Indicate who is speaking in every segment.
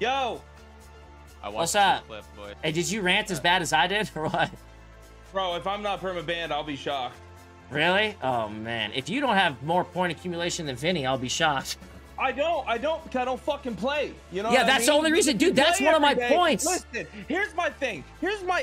Speaker 1: Yo.
Speaker 2: What's up? Clip, boy. Hey, did you rant as bad as I did, or what?
Speaker 1: Bro, if I'm not perma-banned, I'll be shocked.
Speaker 2: Really? Oh, man. If you don't have more point accumulation than Vinny, I'll be shocked.
Speaker 1: I don't because I don't fucking play. You know?
Speaker 2: Yeah, that's the only reason, dude. That's one of my points.
Speaker 1: Listen, here's my thing. Here's my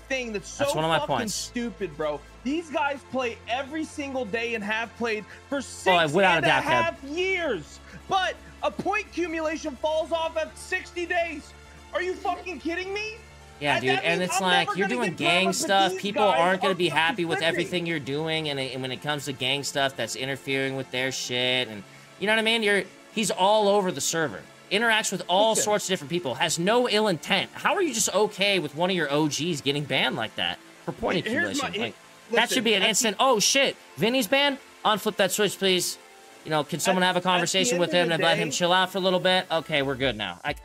Speaker 1: thing that's so fucking stupid, bro. These guys play every single day and have played for 6.5 years. But a point accumulation falls off at 60 days. Are you fucking kidding me?
Speaker 2: Yeah, dude, and it's like you're doing gang stuff. People aren't going to be happy with everything you're doing, and when it comes to gang stuff, that's interfering with their shit, and you know what I mean? He's all over the server, interacts with all sorts of different people, has no ill intent. How are you just okay with one of your OGs getting banned like that for point accumulation? That should be an instant. Oh shit, Vinny's banned. Unflip that switch, please. You know, can someone have a conversation with him and let him chill out for a little bit? Okay, we're good now. Like,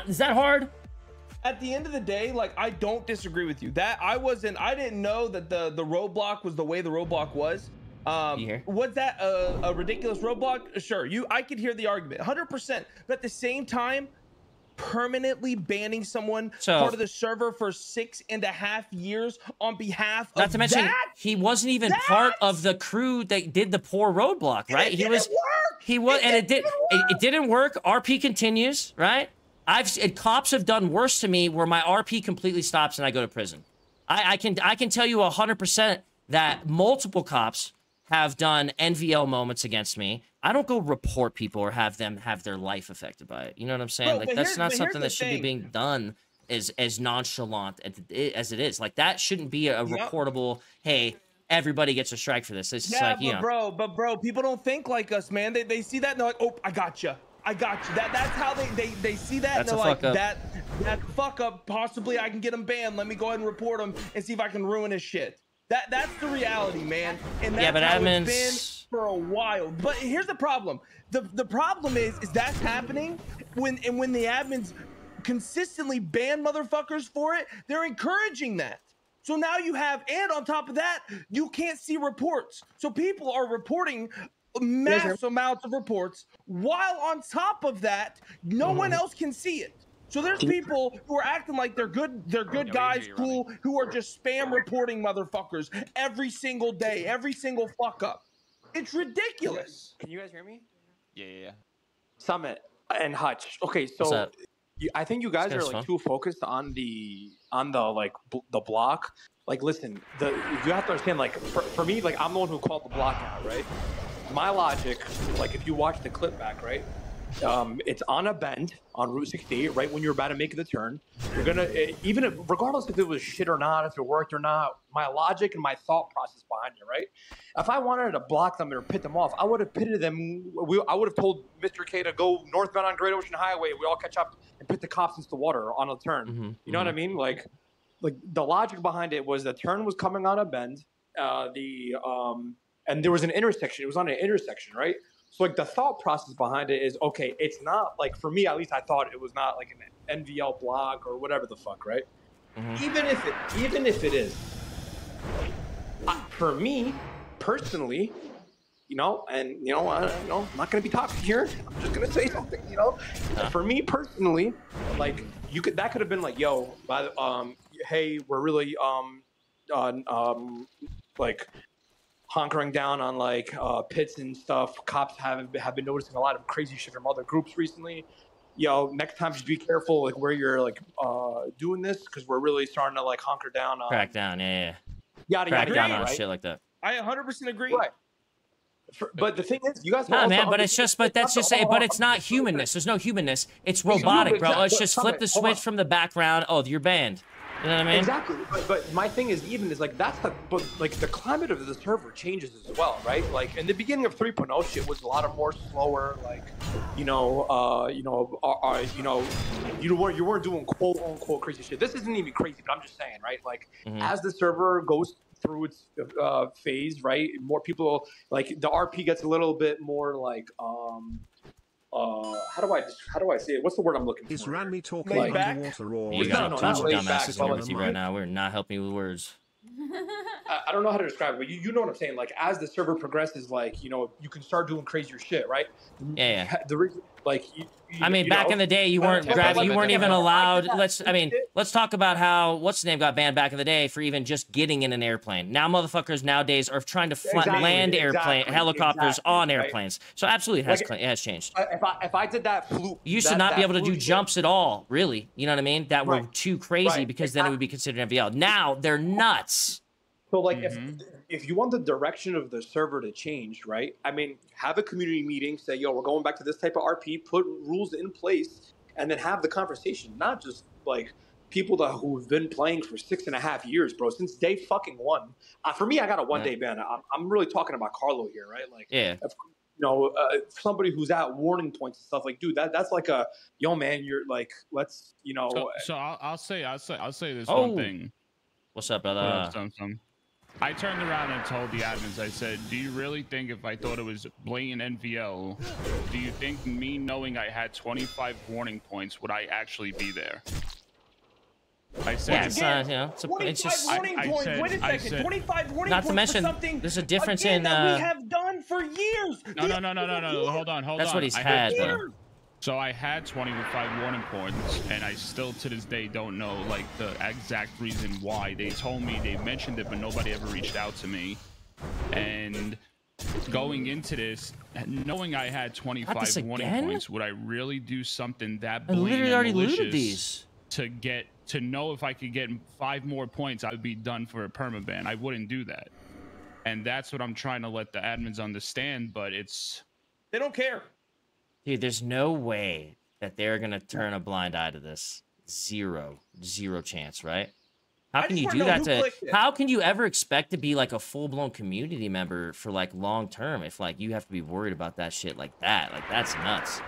Speaker 2: is that hard?
Speaker 1: At the end of the day, like, I don't disagree with you. I didn't know that the roadblock was the way the roadblock was. Was that a ridiculous roadblock? Sure, I could hear the argument 100%, but at the same time, permanently banning someone part of the server for 6.5 years on behalf of
Speaker 2: not to mention he wasn't even part of the crew that did the poor roadblock, right? It didn't work. RP continues, right? Cops have done worse to me where my RP completely stops and I go to prison. I can tell you 100% that multiple cops have done NVL moments against me. I don't go report people or have them have their life affected by it. You know what I'm saying? Like, that's not something that should be being done as nonchalant as it is. Like, that shouldn't be a reportable, hey, everybody gets a strike for this. It's just like, you know.
Speaker 1: But bro, people don't think like us, man. They see that and they're like, oh, I got you. That's how they see that.
Speaker 2: That's
Speaker 1: and they're like, that fuck up. Possibly I can get him banned. Let me go ahead and report him and see if I can ruin his shit. That's the reality, man. And that's how it's been for a while. But here's the problem. The problem is that's happening when the admins consistently ban motherfuckers for it. They're encouraging that. So now you have, and on top of that, you can't see reports. So people are reporting mass amounts of reports, while on top of that, no one else can see it. So there's people who are acting like they're good guys, cool, who are just spam reporting motherfuckers every single day, every single fuck up. It's ridiculous.
Speaker 3: Can you guys hear me?
Speaker 2: Yeah.
Speaker 3: Summit and Hutch. Okay, so I think you guys are like too focused on the like the block. Like, listen, you have to understand. Like, for me, like, I'm the one who called the block out, right? My logic, like, if you watch the clip back, right? It's on a bend on Route 68, right when you're about to make the turn. You're gonna, even if, regardless if it was shit or not, if it worked or not, my logic and my thought process behind it, right? If I wanted to block them or pit them off, I would have pitted them. I would have told Mr. K to go northbound on Great Ocean Highway. We all catch up and pit the cops into the water on a turn. You know what I mean? Like the logic behind it was the turn was coming on a bend. And there was an intersection. It was on an intersection, right? So, like, the thought process behind it is, okay, it's not, like, for me, at least I thought it was not, like, an NVL block or whatever the fuck, right? Even if it is, for me, personally, you know, and, you know, I'm not going to be talking here. I'm just going to say something, you know? For me, personally, like, that could have been like, yo, hey, we're really, like, honkering down on like pits and stuff. Cops have been noticing a lot of crazy shit from other groups recently. Yo, next time just be careful like where you're like doing this, because we're really starting to like honker down on
Speaker 2: crack down,
Speaker 3: yada
Speaker 2: crack down
Speaker 3: on
Speaker 2: right? Shit like that.
Speaker 1: I 100% agree.
Speaker 3: Right. But the thing is, you guys
Speaker 2: man, but it's just, but that's just, but it's not humanness. There's no humanness. It's robotic, bro. It's just flip the switch from the background. Oh, you're banned. You know what I mean?
Speaker 3: Exactly. But my thing is, even is like but like the climate of the server changes as well, right? Like in the beginning of 3.0, shit was a lot of more slower. Like, you weren't doing quote unquote crazy shit. This isn't even crazy, but I'm just saying, right? Like as the server goes through its phase, right? More people, like the RP gets a little bit more like how do I say it? What's the word I'm looking for?
Speaker 4: Is Randy talking
Speaker 1: underwater
Speaker 4: or
Speaker 2: you got a bunch of dumbasses here with you right now. We're not helping you with words.
Speaker 3: I don't know how to describe it, but you know what I'm saying. Like as the server progresses, like you know, you can start doing crazier shit, right?
Speaker 2: Yeah.
Speaker 3: The reason, like,
Speaker 2: I mean, back in the day, you weren't grabbing, you weren't even allowed. Let's talk about how what's the name got banned back in the day for even just getting in an airplane. Now, motherfuckers nowadays are trying to land helicopters on airplanes. Right? So absolutely, it has changed.
Speaker 3: If I did that fluke,
Speaker 2: you used to not be able to do jumps at all, really. You know what I mean? That were too crazy because then it would be considered MVL. Now they're nuts.
Speaker 3: So like if you want the direction of the server to change, right? I mean, have a community meeting, say, yo, we're going back to this type of RP, put rules in place, and then have the conversation. Not just like people who've been playing for 6.5 years, bro, since day fucking one. For me, I got a 1-day ban. I'm really talking about Carlo here, right? Like, if, you know, somebody who's at warning points and stuff, like, dude, that's like a, yo, man, you're like, let's, you know.
Speaker 4: So I'll say this one thing.
Speaker 2: What's up, brother?
Speaker 4: I turned around and told the admins, I said, do you really think if I thought it was blatant NVL, do you think me knowing I had 25 warning points, would I actually be there? I said,
Speaker 2: it's just
Speaker 1: warning points. Wait a second. 25 warning points.
Speaker 2: Not to mention,
Speaker 1: something
Speaker 2: there's a difference in
Speaker 1: that we have done for years.
Speaker 4: No. Hold on.
Speaker 2: That's what he's had, though.
Speaker 4: So I had 25 warning points, and I still to this day don't know like the exact reason why. They told me, they mentioned it, but nobody ever reached out to me. And going into this, knowing I had 25 warning points, would I really do something that blatant and malicious to know if I could get 5 more points, I would be done for a permaban? I wouldn't do that. And that's what I'm trying to let the admins understand, but
Speaker 1: they don't care.
Speaker 2: Dude, there's no way that they're going to turn a blind eye to this. Zero chance, right? How can you do that how can you ever expect to be like a full-blown community member for like long term if like you have to be worried about that shit like that? Like that's nuts.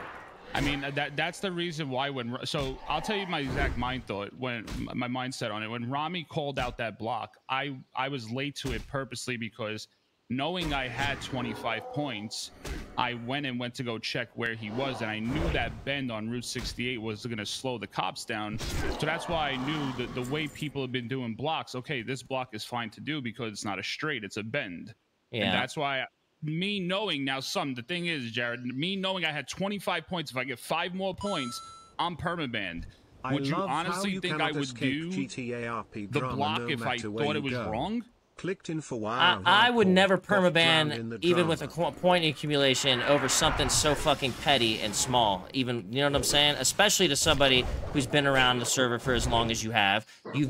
Speaker 4: I mean, that's the reason why so I'll tell you my exact my mindset on it. When Rami called out that block, I was late to it purposely because knowing I had 25 points, I went to go check where he was, and I knew that bend on Route 68 was going to slow the cops down. So that's why I knew that the way people have been doing blocks, okay, this block is fine to do because it's not a straight, it's a bend. Yeah. And that's why me knowing now, the thing is, Jared, me knowing I had 25 points, if I get 5 more points, I'm permabanned. Would you honestly think I would do the block if I thought it was wrong?
Speaker 5: Clicked in for while.
Speaker 2: I would never permaban even with a point accumulation over something so fucking petty and small. Even, you know what I'm saying? Especially to somebody who's been around the server for as long as you have. You're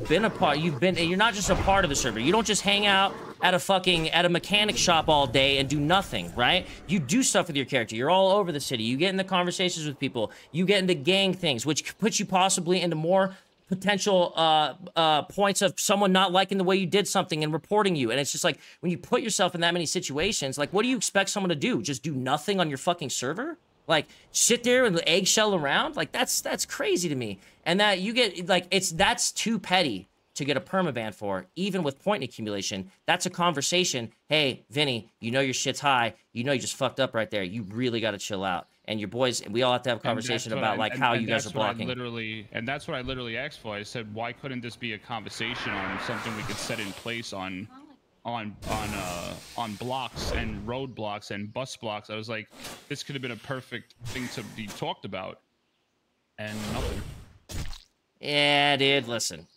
Speaker 2: not just a part of the server. You don't just hang out at a mechanic shop all day and do nothing, right? You do stuff with your character. You're all over the city. You get into conversations with people. You get into gang things, which puts you possibly into more potential points of someone not liking the way you did something and reporting you. And it's just like, when you put yourself in that many situations, like, what do you expect someone to do? Just do nothing on your fucking server? Like, sit there and eggshell around? Like, that's crazy to me. And that you get, like, that's too petty to get a permaban for, even with point accumulation. That's a conversation. Hey, Vinny, you know your shit's high. You know you just fucked up right there. You really got to chill out. And your boys, we all have to have a conversation about like how you guys are blocking.
Speaker 4: And that's what I literally asked for. I said, why couldn't this be a conversation on something we could set in place on blocks and roadblocks and bus blocks? I was like, this could have been a perfect thing to be talked about, and nothing.
Speaker 2: Yeah, dude, listen.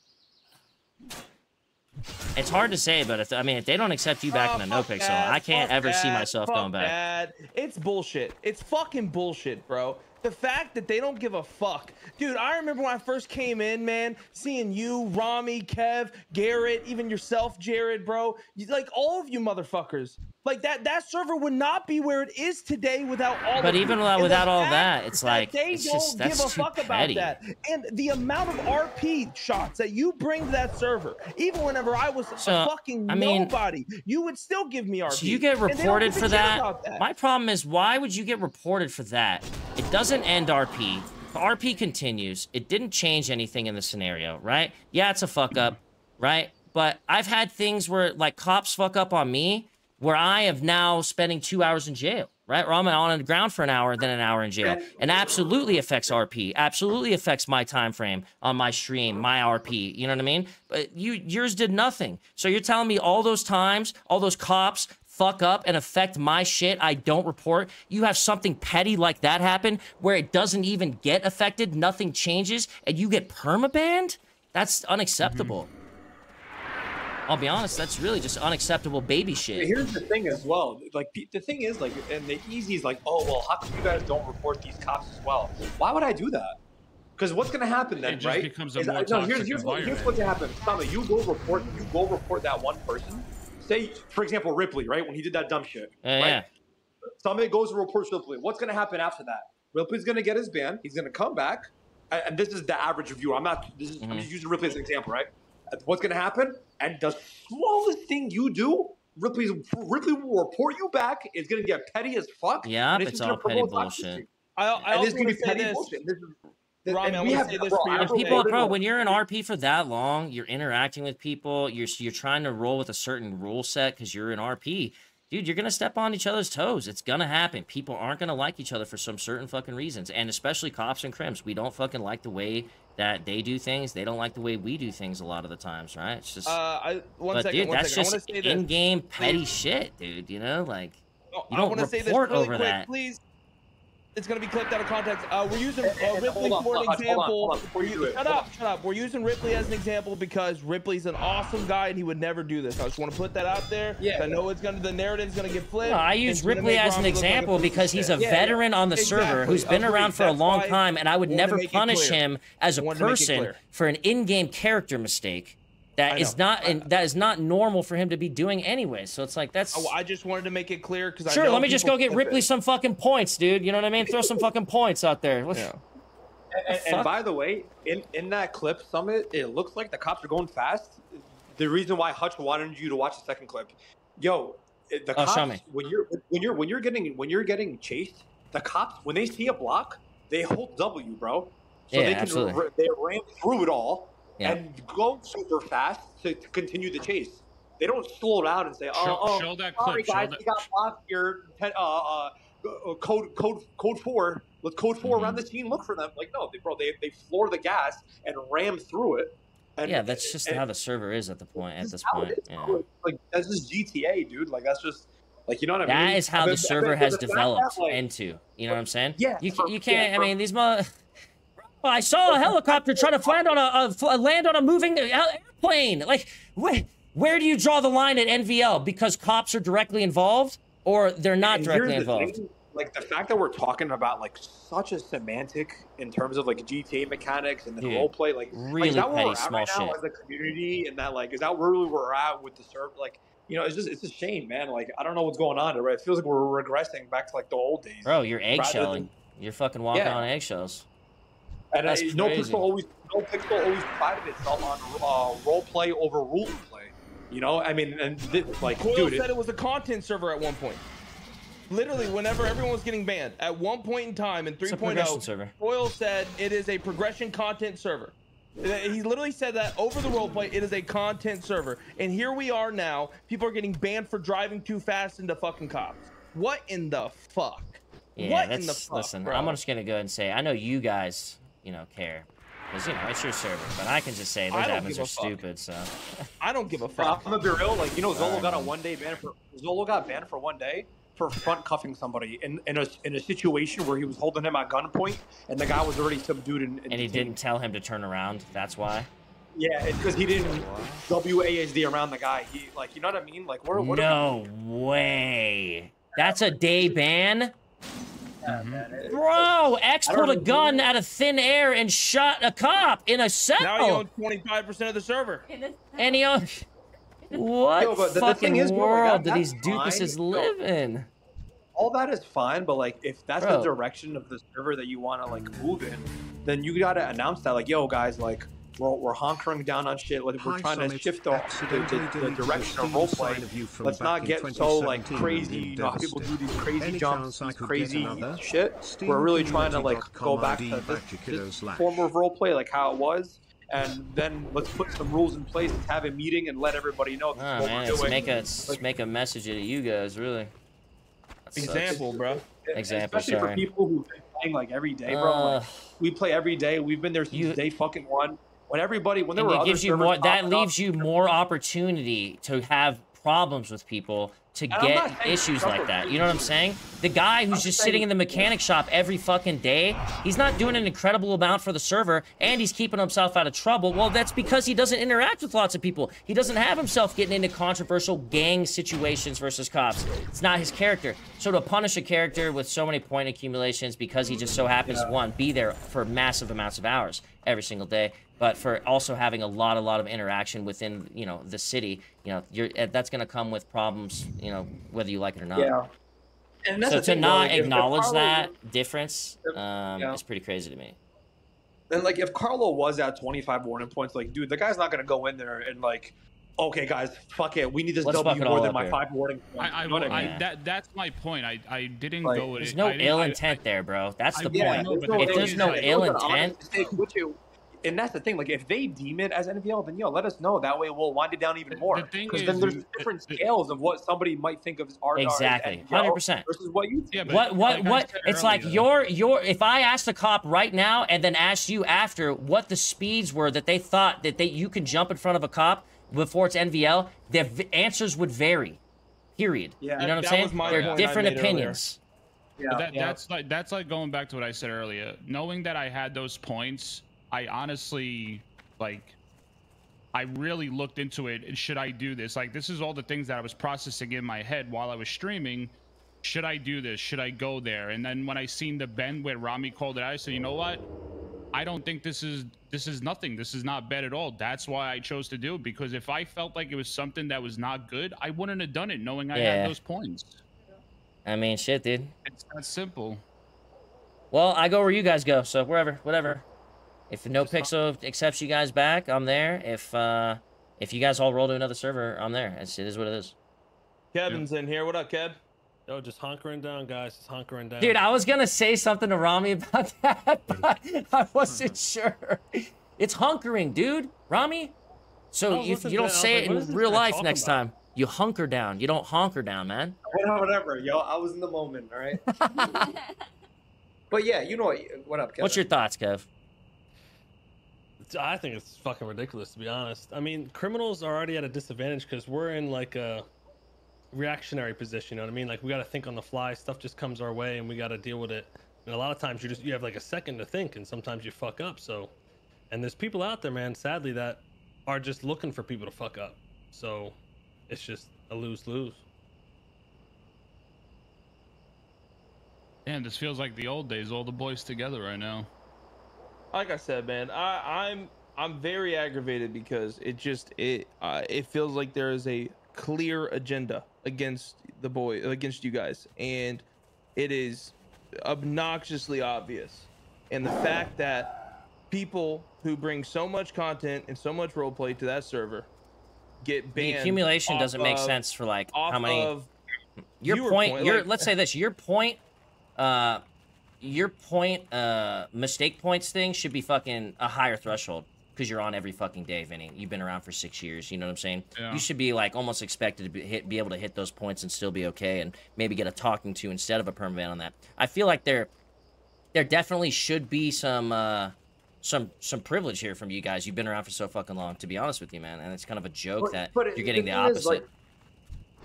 Speaker 2: It's hard to say, but if they don't accept you back in the Nopixel, I can't ever see myself going back.
Speaker 1: It's bullshit. It's fucking bullshit, bro. The fact that they don't give a fuck. Dude, I remember when I first came in, man, seeing you, Rami, Kev, Garrett, even yourself, Jared, bro. Like, all of you motherfuckers. Like, that server would not be where it is today without all
Speaker 2: But even without all that, it's like,
Speaker 1: they don't give a fuck about that. And the amount of RP shots that you bring to that server, even whenever I was a fucking nobody, you would still give me RP.
Speaker 2: So you get reported for that? My problem is, why would you get reported for that? It doesn't end RP. The RP continues. It didn't change anything in the scenario, right? Yeah, it's a fuck up, right? But I've had things where, like, cops fuck up on me, where I am now spending 2 hours in jail. right? Or I'm on the ground for an hour, then an hour in jail. And absolutely affects RP. Absolutely affects my time frame on my stream, my RP. You know what I mean? But yours did nothing. So you're telling me all those times, all those cops fuck up and affect my shit I don't report? You have something petty like that happen where it doesn't even get affected, nothing changes, and you get permabanned? That's unacceptable. I'll be honest, that's really just unacceptable baby shit.
Speaker 3: Here's the thing as well. Like, the thing is, like, and the easy is like, oh, well, how come you guys don't report these cops as well? Why would I do that? Because what's going to happen then, right?
Speaker 4: It becomes a more toxic
Speaker 3: here's what's going to happen. Tommy, you go report that one person. Say, for example, Ripley, right? When he did that dumb shit. Right?
Speaker 2: Yeah.
Speaker 3: Somebody goes and reports Ripley. What's going to happen after that? Ripley's going to get his ban. He's going to come back. And this is the average review. I'm just using Ripley as an example, right? What's going to happen? And the smallest thing you do, Ripley will report you back. It's going to get petty as fuck.
Speaker 2: Yeah, it's all petty bullshit.
Speaker 1: I also want to say this. Rami, I want to say this for your
Speaker 2: people, bro, when you're in RP for that long, you're interacting with people, you're trying to roll with a certain rule set because you're in RP. Dude, you're going to step on each other's toes. It's going to happen. People aren't going to like each other for some certain fucking reasons. And especially cops and crims. We don't fucking like the way that they do things. They don't like the way we do things a lot of the times, right? It's just... dude, that's just in-game petty shut, dude, you know? Like, you don't report over that.
Speaker 1: Please. It's going to be clipped out of context. We're using Ripley for an example. Shut up. We're using Ripley as an example because Ripley's an awesome guy and he would never do this. I just want to put that out there. Yeah. I know the narrative's going to get flipped.
Speaker 2: No, I use Ripley as an example because he's a veteran on the server who's been around for a long time, and I would never punish him as a person for an in-game character mistake. That is not normal for him to be doing anyway. So it's like, that's...
Speaker 1: I just wanted to make it clear because
Speaker 2: sure, let me just go get Ripley some fucking points, dude. You know what I mean? Throw some fucking points out there.
Speaker 3: Yeah. And by the way, in that clip, Summit, it looks like the cops are going fast. The reason why Hutch wanted you to watch the second clip, yo, the cops,
Speaker 2: show me.
Speaker 3: when you're getting chased, the cops, when they see a block, they hold W, bro. So
Speaker 2: yeah,
Speaker 3: they ram through it all.
Speaker 2: Yeah.
Speaker 3: And go super fast to continue the chase. They don't slow down and say,
Speaker 4: show that clip.
Speaker 3: Sorry, guys, we got blocked here. Code 4. Let's code 4 around the scene. Look for them. Like, no, they floor the gas and ram through it. And,
Speaker 2: yeah, that's just how the server is at this point. Yeah.
Speaker 3: Like, that's just GTA, dude. Like, that's just, like, you know what I mean?
Speaker 2: That is how the server has developed into. You know what I'm saying?
Speaker 3: Yeah.
Speaker 2: You can't, I mean, these I saw a helicopter trying to land on a moving airplane. Like, where do you draw the line at NVL? Because cops are directly involved, or they're not directly involved?
Speaker 3: Like, the fact that we're talking about, like, such a semantic in terms of, like, GTA mechanics and the roleplay, like,
Speaker 2: really
Speaker 3: is that where
Speaker 2: petty,
Speaker 3: we're at
Speaker 2: small
Speaker 3: right now
Speaker 2: shit
Speaker 3: as a community? And that, like, is that where we're at with the server? Like, you know, it's a shame, man. Like, I don't know what's going on, right? It feels like we're regressing back to, like, the old days.
Speaker 2: Bro, you're eggshelling. You're fucking walking on eggshells.
Speaker 3: And Nopixel always prided itself on role play over rule play. You know, I mean, and like,
Speaker 1: Coyle said it was a content server at one point. Literally, whenever everyone was getting banned, at one point in time in 3.0, Coyle said it is a progression content server. He literally said that over the roleplay, it is a content server. And here we are now. People are getting banned for driving too fast into fucking cops. What in the fuck?
Speaker 2: Yeah,
Speaker 1: what in the fuck,
Speaker 2: listen,
Speaker 1: bro?
Speaker 2: I'm just gonna go ahead and say, I know you guys, you know, care. Because, you know, it's your server. But I can just say those admins are stupid, so.
Speaker 1: I don't give a fuck.
Speaker 3: I'm gonna be real, like, you know, Zolo got banned for 1 day for front cuffing somebody in a situation where he was holding him at gunpoint and the guy was already subdued and
Speaker 2: he didn't tell him to turn around, that's why?
Speaker 3: Yeah, it's because he didn't WASD around the guy. He, like, you know what I mean? Like,
Speaker 2: no way. That's a day ban? Bro, X pulled a gun out of thin air and shot a cop in a cell.
Speaker 1: Now he owns 25% of the server.
Speaker 2: And he owns... What fucking world do these doofuses live in?
Speaker 3: All that is fine, but, like, if that's the direction of the server that you want to, like, move in, then you gotta announce that, like, yo, guys, like, we're honkering down on shit. Like, we're trying to shift the direction of roleplay. Let's not get so, like, crazy. You know how people do these crazy jumps, these crazy shit. We're really trying to, like, go back to this form of roleplay, like how it was. And then let's put some rules in place. Let's have a meeting and let everybody know.
Speaker 2: Oh, man, let's make a message to you guys, really.
Speaker 1: Example, bro.
Speaker 2: Example,
Speaker 3: especially for people who've been playing like every day, bro. Like, we play every day. We've been there since day fucking one. When there were other servers
Speaker 2: that leaves you more opportunity to have problems with people, to get issues like that. You know what I'm saying? The guy who's just sitting in the mechanic shop every fucking day, he's not doing an incredible amount for the server, and he's keeping himself out of trouble. Well, that's because he doesn't interact with lots of people. He doesn't have himself getting into controversial gang situations versus cops. It's not his character. So to punish a character with so many point accumulations because he just so happens to, one, be there for massive amounts of hours every single day, but for also having a lot of interaction within, you know, the city, you know, that's going to come with problems, you know, whether you like it or not.
Speaker 3: Yeah. And that's
Speaker 2: so to not acknowledge that difference
Speaker 3: yeah.
Speaker 2: is pretty crazy to me.
Speaker 3: And like, if Carlo was at 25 warning points, like, dude, the guy's not going to go in there and like, okay, guys, fuck it, we need this W more than my 5 warning points.
Speaker 4: That's my point. I didn't
Speaker 3: like,
Speaker 4: go with
Speaker 2: there's
Speaker 4: it.
Speaker 2: no ill intent there, bro. That's the point. If there's no ill intent.
Speaker 3: And that's the thing. Like, if they deem it as NVL, then let us know. That way, we'll wind it down even more. Because then there's different scales of what somebody might think of as art.
Speaker 2: Exactly, 100%.
Speaker 3: Versus what you think.
Speaker 4: Yeah,
Speaker 2: what? It's like your. If I asked a cop right now and then asked you after what the speeds were that they thought that you could jump in front of a cop before it's NVL, the answers would vary. Period. Yeah, you know what I'm saying? They're different opinions.
Speaker 4: Yeah, that's like going back to what I said earlier. Knowing that I had those points, I honestly, like, I really looked into it. Should I do this? Like, this is all the things that I was processing in my head while I was streaming. Should I do this? Should I go there? And then when I seen the bend where Rami called it out, I said, you know what? I don't think this is nothing. This is not bad at all. That's why I chose to do it, because if I felt like it was something that was not good, I wouldn't have done it knowing I had those points.
Speaker 2: I mean, shit, dude.
Speaker 4: It's that simple.
Speaker 2: Well, I go where you guys go, so wherever, whatever. If Nopixel accepts you guys back, I'm there. If you guys all roll to another server, I'm there. It is what it is.
Speaker 1: Kevin's in here. What up, Kev?
Speaker 5: Yo, just hunkering down, guys. Just hunkering down.
Speaker 2: Dude, I was gonna say something to Rami about that, but I wasn't sure. It's hunkering, dude. Rami? So if you don't say it in real life next time, you hunker down. You don't honker down, man.
Speaker 3: Whatever, yo. I was in the moment, all right? But yeah, you know what up, Kev?
Speaker 2: What's your thoughts, Kev?
Speaker 5: I think it's fucking ridiculous, to be honest. I mean, criminals are already at a disadvantage because we're in like a reactionary position. You know what I mean? Like, we got to think on the fly. Stuff just comes our way, and we got to deal with it. And a lot of times you have like a second to think, and sometimes you fuck up. So, and there's people out there, man, sadly, that are just looking for people to fuck up. So, it's just a lose-lose.
Speaker 4: Damn, this feels like the old days. All the boys together right now.
Speaker 1: Like I said, man, I'm very aggravated because it feels like there is a clear agenda against you guys, and it is obnoxiously obvious. And the fact that people who bring so much content and so much roleplay to that server get banned.
Speaker 2: The accumulation doesn't make sense for like how many. Let's say this. Your point mistake points thing should be fucking a higher threshold because you're on every fucking day, Vinny. You've been around for 6 years. You know what I'm saying? Yeah. You should be like almost expected to be able to hit those points and still be okay, and maybe get a talking to instead of a permaban on that. I feel like there definitely should be some privilege here from you guys. You've been around for so fucking long, to be honest with you, man. And it's kind of a joke that you're getting the opposite. Is, like,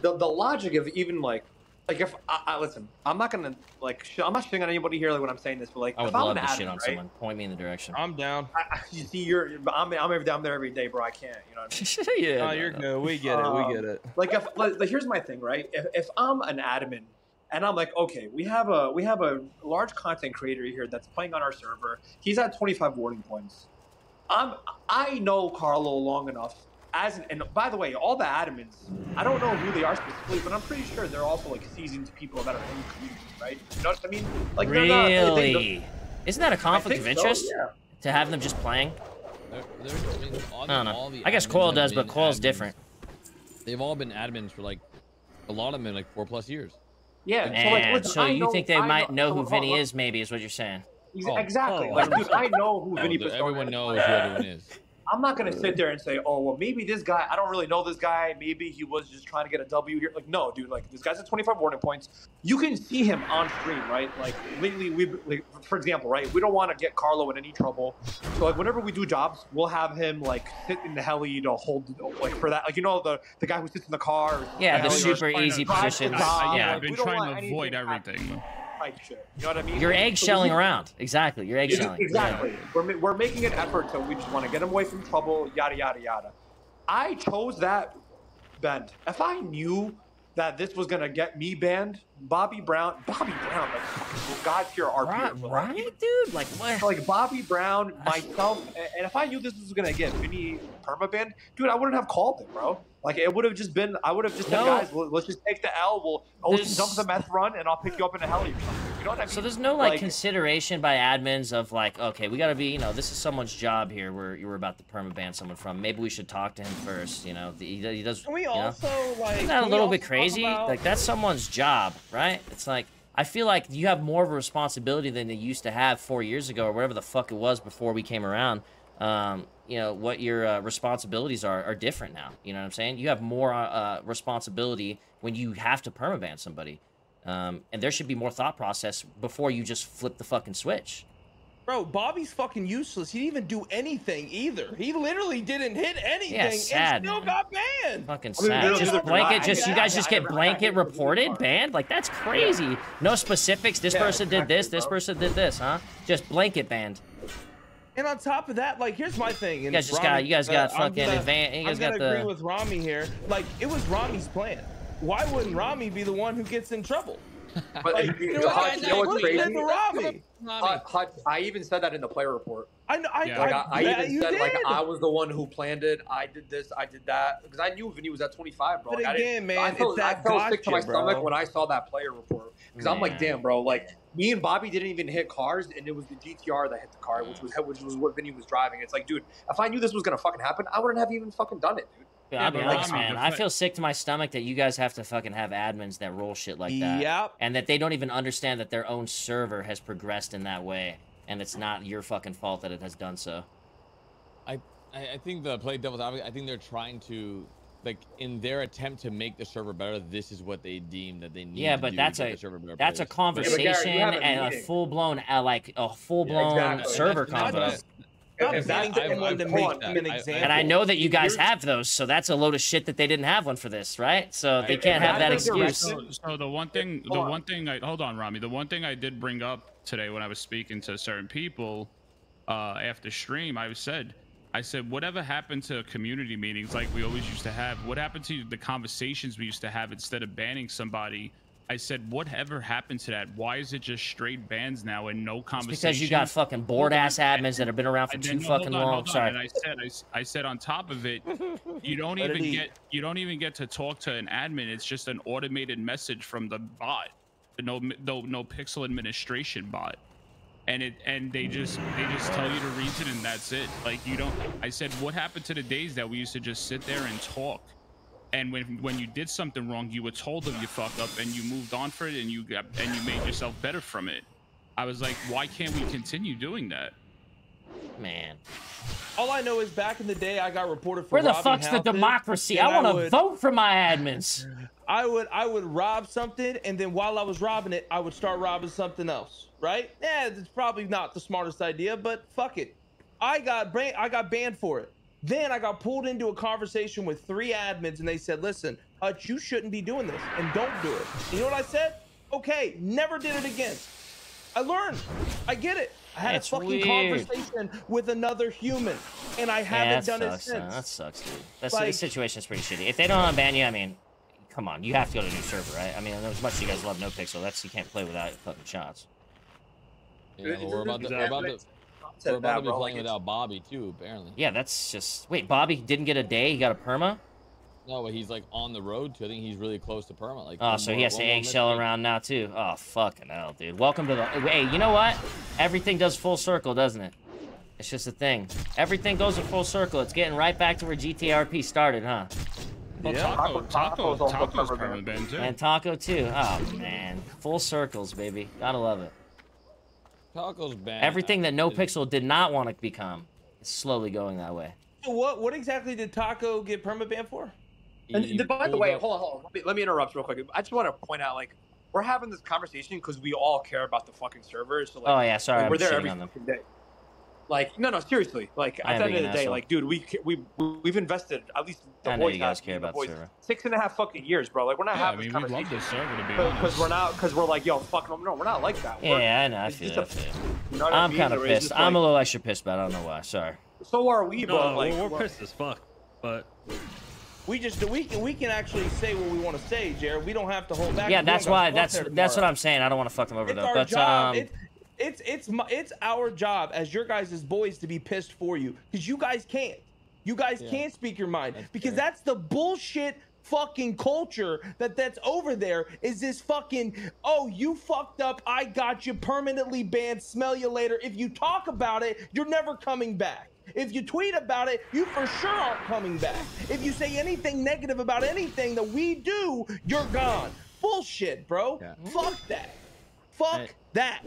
Speaker 3: the logic of even like if I listen, I'm not gonna I'm not shitting on anybody here like when I'm saying this, but like
Speaker 2: I would love to shit on someone. Point me in the direction.
Speaker 1: I'm down.
Speaker 3: You see, I'm there every day, bro. I can't. You know what I
Speaker 1: mean? Yeah. You're good. We get it. We get it.
Speaker 3: Like here's my thing, right? If I'm an admin and I'm like, okay, we have a large content creator here that's playing on our server. He's at 25 warning points. I know Carlo long enough. And by the way, all the admins, I don't know who they are specifically, but I'm pretty sure they're also like seasoned people that are in the community, right? You know what I mean? Like,
Speaker 2: really? Isn't that a conflict of interest?
Speaker 3: So, yeah.
Speaker 2: To have them just playing? I don't know. I guess Coil does, but Coil's different.
Speaker 6: They've all been admins for like a lot of them, like 4+ years.
Speaker 3: Yeah.
Speaker 2: So you think they might know who Vinny is? Maybe is what you're saying.
Speaker 3: Exactly. Like, dude, I know who Vinny Pistone is.
Speaker 6: Everyone knows who everyone is.
Speaker 3: I'm not gonna sit there and say, oh well, maybe this guy. I don't really know this guy. Maybe he was just trying to get a W here. Like, no, dude. Like, this guy's at 25 warning points. You can see him on stream, right? Like, lately, for example, right? We don't want to get Carlo in any trouble. So, like, whenever we do jobs, we'll have him like sit in the heli to hold, like, for that. Like, you know, the guy who sits in the car.
Speaker 2: Yeah, the super easy positions. Yeah,
Speaker 4: I've been trying to avoid everything.
Speaker 3: Type shit. You know what I mean?
Speaker 2: You're eggshelling around. Exactly. You're eggshelling.
Speaker 3: Exactly. Yeah. We're making an effort, so we just want to get him away from trouble, yada, yada, yada. I chose that bend. If I knew that this was going to get me banned, Bobby Brown, like, God tier RP.
Speaker 2: Right, dude? Like, what?
Speaker 3: Like, Bobby Brown, myself, and if I knew this was going to get Vinny permabanned, dude, I wouldn't have called him, bro. Like, it would have just been, I would have just said, guys, let's just take the L. We'll dump the meth run, and I'll pick you up in a heli or something. You know what I mean? So
Speaker 2: there's no, like, consideration by admins of, like, okay, we got to be, you know, this is someone's job here where you were about to permaban someone from. Maybe we should talk to him first, you know? He does,
Speaker 1: Can we also, like...
Speaker 2: Isn't that a little bit crazy? Like, that's someone's job, right? It's like, I feel like you have more of a responsibility than you used to have 4 years ago or whatever the fuck it was before we came around. You know, what your responsibilities are different now. You know what I'm saying? You have more responsibility when you have to permaban somebody. And there should be more thought process before you just flip the fucking switch.
Speaker 1: Bro, Bobby's fucking useless. He didn't even do anything either. He literally didn't hit anything and still got banned.
Speaker 2: Fucking sad. Just blanket, you guys just get blanket reported, banned? Like, that's crazy. No specifics. This person did this, this person did this, huh? Just blanket banned.
Speaker 1: And on top of that, like, here's my thing.
Speaker 2: You guys just got, fucking advanced.
Speaker 1: I'm gonna agree with Rami here. Like, it was Rami's plan. Why wouldn't Rami be the one who gets in trouble?
Speaker 3: But
Speaker 1: like,
Speaker 3: you know what's crazy?
Speaker 1: Rami.
Speaker 3: I even said that in the player report.
Speaker 1: I
Speaker 3: even said, like, I was the one who planned it. I did this, I did that. Because I knew Vinny was at 25, bro.
Speaker 1: But
Speaker 3: like,
Speaker 1: again, man,
Speaker 3: I felt sick to my stomach when I saw that player report. Because I'm like, damn, bro. Like, me and Bobby didn't even hit cars, and it was the GTR that hit the car, which was what Vinny was driving. It's like, dude, if I knew this was going to fucking happen, I wouldn't have even fucking done it, dude.
Speaker 2: Yeah, I'll be honest, man. I feel sick to my stomach that you guys have to fucking have admins that roll shit like that.
Speaker 1: Yep.
Speaker 2: And that they don't even understand that their own server has progressed in that way. And it's not your fucking fault that it has done so.
Speaker 6: I think the play devil's advocate, I think they're trying to, like, in their attempt to make the server better, this is what they deem that they need to do
Speaker 2: that's
Speaker 6: to get the server better.
Speaker 2: That's a conversation and a full-blown, server convo. And I know that you guys have those, so that's a load of shit that they didn't have one for this, right? So they can't have that excuse.
Speaker 4: So the one thing, hold on, Rami. The one thing I did bring up today when I was speaking to certain people after stream, I said, whatever happened to community meetings like we always used to have? What happened to the conversations we used to have instead of banning somebody? I said, whatever happened to that? Why is it just straight bans now and no conversation?
Speaker 2: It's because you got fucking bored-ass admins that have been around for too fucking long. Sorry.
Speaker 4: And I said on top of it, you don't even get to talk to an admin. It's just an automated message from the bot, the Nopixel administration bot. And they just tell you the reason, and that's it. Like, you don't. I said, what happened to the days that we used to just sit there and talk, and when you did something wrong, you were told of your fuck up, and you moved on for it, and you made yourself better from it. I was like, why can't we continue doing that?
Speaker 2: Man.
Speaker 1: All I know is back in the day, I got reported for
Speaker 2: where the fuck's the democracy? I want to vote for my admins.
Speaker 1: I would rob something, and then while I was robbing it, I would start robbing something else. Right? Yeah, it's probably not the smartest idea, but fuck it. I got banned for it. Then I got pulled into a conversation with 3 admins, and they said, listen, Hutch, you shouldn't be doing this, and don't do it. And you know what I said? Okay, never did it again. I learned. I get it. I had a fucking conversation with another human, and I haven't done it since.
Speaker 2: That sucks, dude. The situation's pretty shitty. If they don't unban you, I mean, come on, you have to go to a new server, right? I mean, as much as you guys love Nopixel, you can't play without fucking shots.
Speaker 6: Yeah, well, we're about to be playing without Bobby too, apparently.
Speaker 2: Yeah, that's just... Wait, Bobby didn't get a day? He got a perma?
Speaker 6: No, but he's like on the road to. I think he's really close to perma. Like,
Speaker 2: oh, so he has to eggshell around now too. Oh, fucking hell, dude. Welcome to the... Hey, you know what? Everything does full circle, doesn't it? It's just a thing. Everything goes in full circle. It's getting right back to where GTRP started, huh?
Speaker 4: Well, yeah, Taco's perma banned too.
Speaker 2: And Taco too. Oh man, full circles, baby. Gotta love it.
Speaker 6: Taco's banned.
Speaker 2: Everything that Nopixel did not want to become is slowly going that way.
Speaker 1: So what exactly did Taco get permabanned for?
Speaker 3: And by the way, hold on. Let me interrupt real quick. I just want to point out, like, we're having this conversation because we all care about the fucking servers. So, like,
Speaker 2: oh yeah, sorry,
Speaker 3: we're there every fucking day. Like, no, seriously. Like, at the end of the day, like, dude, we've invested, at least the boys care about the server. 6.5 fucking years, bro. Like, we're not having this conversation.
Speaker 4: We love the server, to be honest.
Speaker 3: Because we're like, yo, fuck, no, we're not like that.
Speaker 2: Yeah, I know. I feel it. You know I'm kind of pissed. I'm a little extra pissed, but I don't know why. Sorry.
Speaker 3: So are we, but like,
Speaker 5: we're pissed as fuck. But
Speaker 1: we can actually say what we want to say, Jared. We don't have to hold back.
Speaker 2: Yeah, that's why. That's what I'm saying. I don't want to fuck them over though. But
Speaker 1: job. It's our job as your guys' boys to be pissed for you, because you guys can't. You guys can't speak your mind, because that's the bullshit fucking culture that's over there. Is this fucking, oh, you fucked up, I got you, permanently banned, smell you later. If you talk about it, you're never coming back. If you tweet about it, you for sure aren't coming back. If you say anything negative about anything that we do, you're gone. Bullshit, bro. Yeah. Fuck that. Fuck that.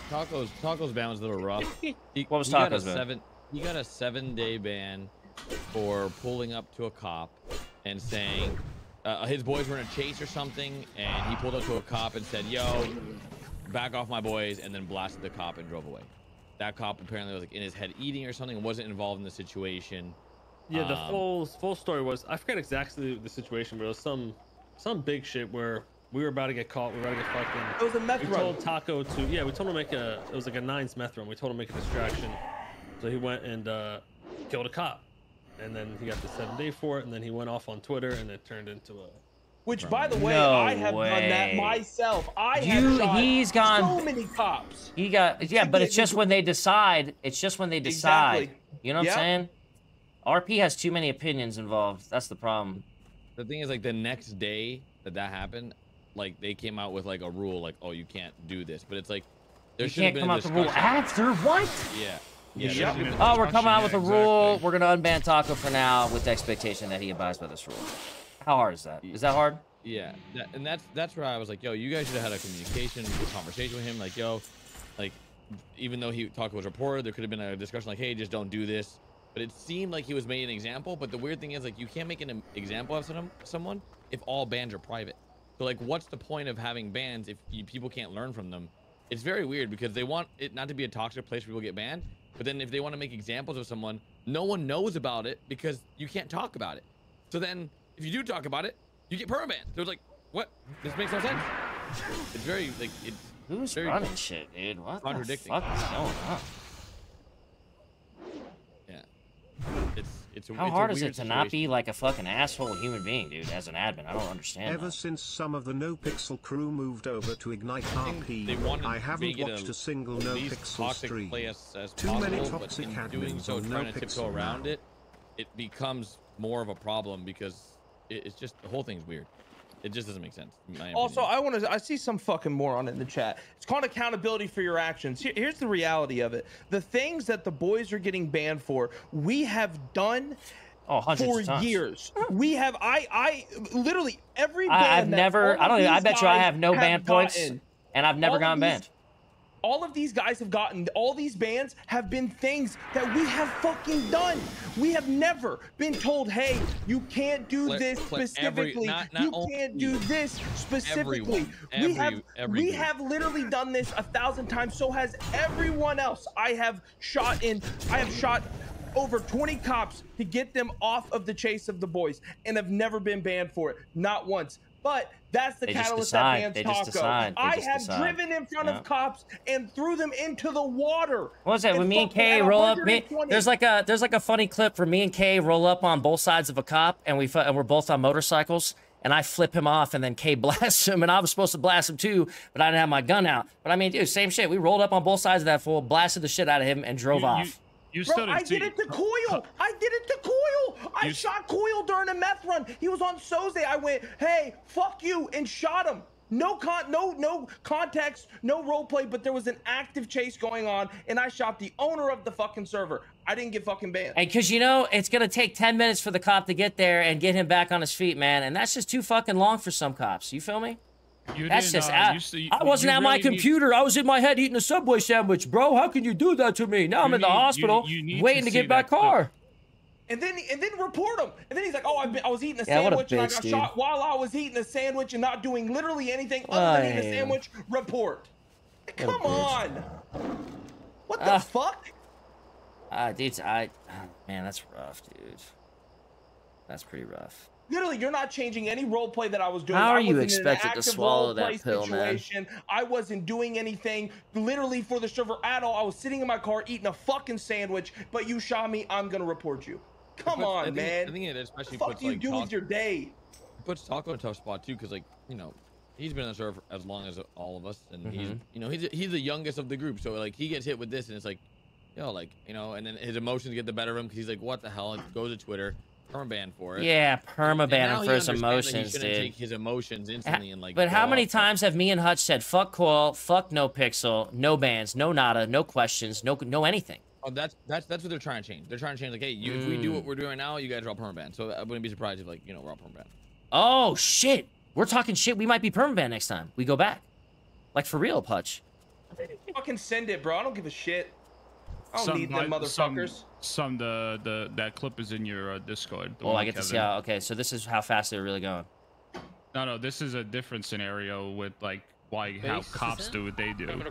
Speaker 6: Taco's ban was a little rough.
Speaker 2: What was Taco's ban?
Speaker 6: He got a 7-day ban for pulling up to a cop and saying his boys were in a chase or something, and he pulled up to a cop and said, yo, back off my boys, and then blasted the cop and drove away. That cop apparently was like in his head eating or something and wasn't involved in the situation.
Speaker 5: Yeah, the full story was, I forget exactly the situation, but it was some big shit where we were about to get caught. We were about to get fucking.
Speaker 1: It was a meth run.
Speaker 5: We told Taco to, we told him to make it was like a 9's meth run. We told him to make a distraction. So he went and killed a cop. And then he got the 7-day for it. And then he went off on Twitter and it turned into a.
Speaker 1: Which, by the way, I have done that myself. He's gone so many cops.
Speaker 2: He got, but it's just when they decide. It's just when they decide. Exactly. You know what I'm saying? RP has too many opinions involved. That's the problem.
Speaker 6: The thing is, like, the next day that happened, like, they came out with, like, a rule, like, oh, you can't do this. But it's like, there should have been a discussion.
Speaker 2: You can't come out with a rule after? What?
Speaker 6: Yeah.
Speaker 2: Oh, we're coming out with a rule. We're going to unban Taco for now with the expectation that he abides by this rule. How hard is that? Is that hard?
Speaker 6: Yeah, and that's where I was like, yo, you guys should have had a conversation with him. Like, yo, like, even though Taco was reported, there could have been a discussion like, hey, just don't do this. But it seemed like he was making an example. But the weird thing is, like, you can't make an example of someone if all bans are private. So, like, what's the point of having bans if people can't learn from them? It's very weird because they want it not to be a toxic place where people get banned. But then if they want to make examples of someone, no one knows about it because you can't talk about it. So then if you do talk about it, you get permabanned. So it's like, what? This makes no sense. It's very, like,
Speaker 2: who's running shit, dude? What contradicting. The fuck is going on?
Speaker 6: Yeah.
Speaker 2: How hard is it to not be like a fucking asshole human being, dude, as an admin? I don't understand.
Speaker 7: Ever since some of the Nopixel crew moved over to Ignite RP, I haven't watched a single Nopixel stream. Too many toxic admins on
Speaker 6: trying to tiptoe around it, it becomes more of a problem because it's just, the whole thing's weird. It just doesn't make sense.
Speaker 1: Also, I see some fucking moron in the chat. It's called accountability for your actions. Here's the reality of it. The things that the boys are getting banned for, we have done for years. We have, I literally every ban
Speaker 2: I bet you I have no ban points and I've never gotten banned.
Speaker 1: All of these guys have gotten, all these bans have been things that we have fucking done. We have never been told, hey, you can't do this specifically. You can't do this specifically. We have literally done this 1,000 times. So has everyone else. I have shot over 20 cops to get them off of the chase of the boys and have never been banned for it. Not once. But that's the catalyst that bans Taco. I have driven in front of cops and threw them into the water.
Speaker 2: What was that? When me and Kay roll up, there's like a funny clip where me and Kay roll up on both sides of a cop, and we're both on motorcycles, and I flip him off, and then Kay blasts him, and I was supposed to blast him too, but I didn't have my gun out. But I mean, dude, same shit. We rolled up on both sides of that fool, blasted the shit out of him, and drove off.
Speaker 1: I did it to Coil. I shot Coil during a meth run. He was on Soze. I went, hey, fuck you, and shot him. No context, no roleplay, but there was an active chase going on, and I shot the owner of the fucking server. I didn't get fucking banned.
Speaker 2: And because, you know, it's going to take 10 minutes for the cop to get there and get him back on his feet, man. And that's just too fucking long for some cops. You feel me? That's just, I wasn't at my computer. I was in my head eating a Subway sandwich, bro. How can you do that to me? Now I'm in the hospital waiting to get my car.
Speaker 1: and then report him. And then he's like, oh, I was eating a sandwich and I got shot while I was eating a sandwich and not doing literally anything other than eating a sandwich. Report. Come on. What the fuck?
Speaker 2: Dude, man, that's rough, dude. That's pretty rough.
Speaker 1: Literally, you're not changing any role play that I was doing.
Speaker 2: How are you expected to swallow that pill, man?
Speaker 1: I wasn't doing anything literally for the server at all. I was sitting in my car eating a fucking sandwich, but you shot me. I'm gonna report you. Come on, man.
Speaker 6: I think it especially
Speaker 1: puts, what do you do with your day?
Speaker 6: It puts Taco in a tough spot too, because like, you know, he's been on the server as long as all of us, and he's, you know, he's the youngest of the group, so like he gets hit with this, and it's like, yo, like, you know, and then his emotions get the better of him because he's like, what the hell? It goes to Twitter. Permaban for it.
Speaker 2: Yeah, permaban him for his emotions, dude.
Speaker 6: Take his emotions instantly and like.
Speaker 2: But how many times have me and Hutch said, "Fuck Coil, fuck Nopixel, no bans, no nada, no questions, no anything"?
Speaker 6: Oh, that's what they're trying to change. They're trying to change like, hey, if we do what we're doing now, you guys are all permaban. So I wouldn't be surprised if like, you know, we're all permaban.
Speaker 2: Oh shit, we're talking shit. We might be permaban next time we go back, like for real, Hutch.
Speaker 1: Fucking send it, bro. I don't give a shit. I don't need them motherfuckers.
Speaker 4: That clip is in your Discord.
Speaker 2: Oh, I get to see how. Okay, so this is how fast they're really going.
Speaker 4: No, this is a different scenario with like how cops do what they do.
Speaker 5: Coming.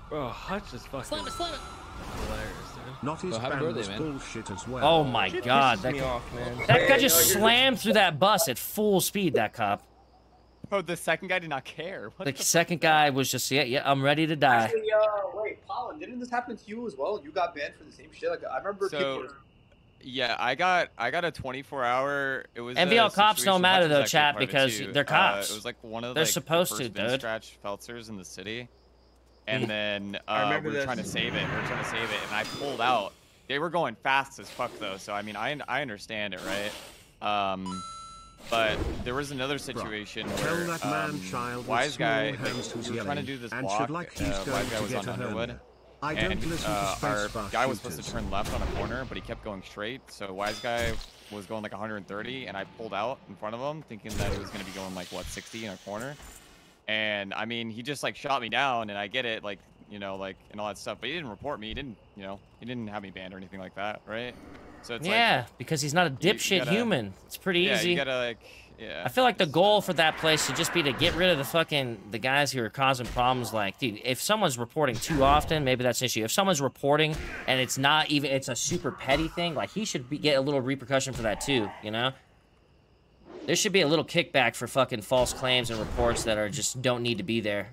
Speaker 5: Bro, Hutch is fucking hilarious, dude.
Speaker 7: Not his birthday, man. Bullshit as well.
Speaker 2: Oh my god, that guy just slammed through that bus at full speed. That cop.
Speaker 8: Oh, the second guy did not care.
Speaker 2: The second guy was just, yeah, I'm ready to die.
Speaker 9: Actually, wait, Colin, didn't this happen to you as well? You got banned for the same shit. Like I remember.
Speaker 8: So, yeah, I got a 24-hour. It was.
Speaker 2: MVL cops don't matter though, chat, because they're cops.
Speaker 8: It was like one of
Speaker 2: they're
Speaker 8: like,
Speaker 2: supposed
Speaker 8: the
Speaker 2: to, dude.
Speaker 8: Scratch Feltzers in the city, and then we were trying to save it. And I pulled out. They were going fast as fuck though, so I mean, I understand it, right? But there was another situation where Wise Guy, we were trying to do this block. Wise Guy was on Underwood, and our guy was supposed to turn left on a corner, but he kept going straight. So Wise Guy was going like 130, and I pulled out in front of him, thinking that it was going to be going like, what, 60 in a corner. And I mean, he just like shot me down, and I get it, like, you know, like, and all that stuff. But he didn't report me. He didn't, you know, he didn't have me banned or anything like that, right? So it's like,
Speaker 2: because he's not a dipshit human. It's pretty easy.
Speaker 8: You gotta like, yeah.
Speaker 2: I feel like the goal for that place should just be to get rid of the guys who are causing problems. Like, dude, if someone's reporting too often, maybe that's an issue. If someone's reporting and it's a super petty thing, like he should get a little repercussion for that too, you know? There should be a little kickback for fucking false claims and reports that are just don't need to be there.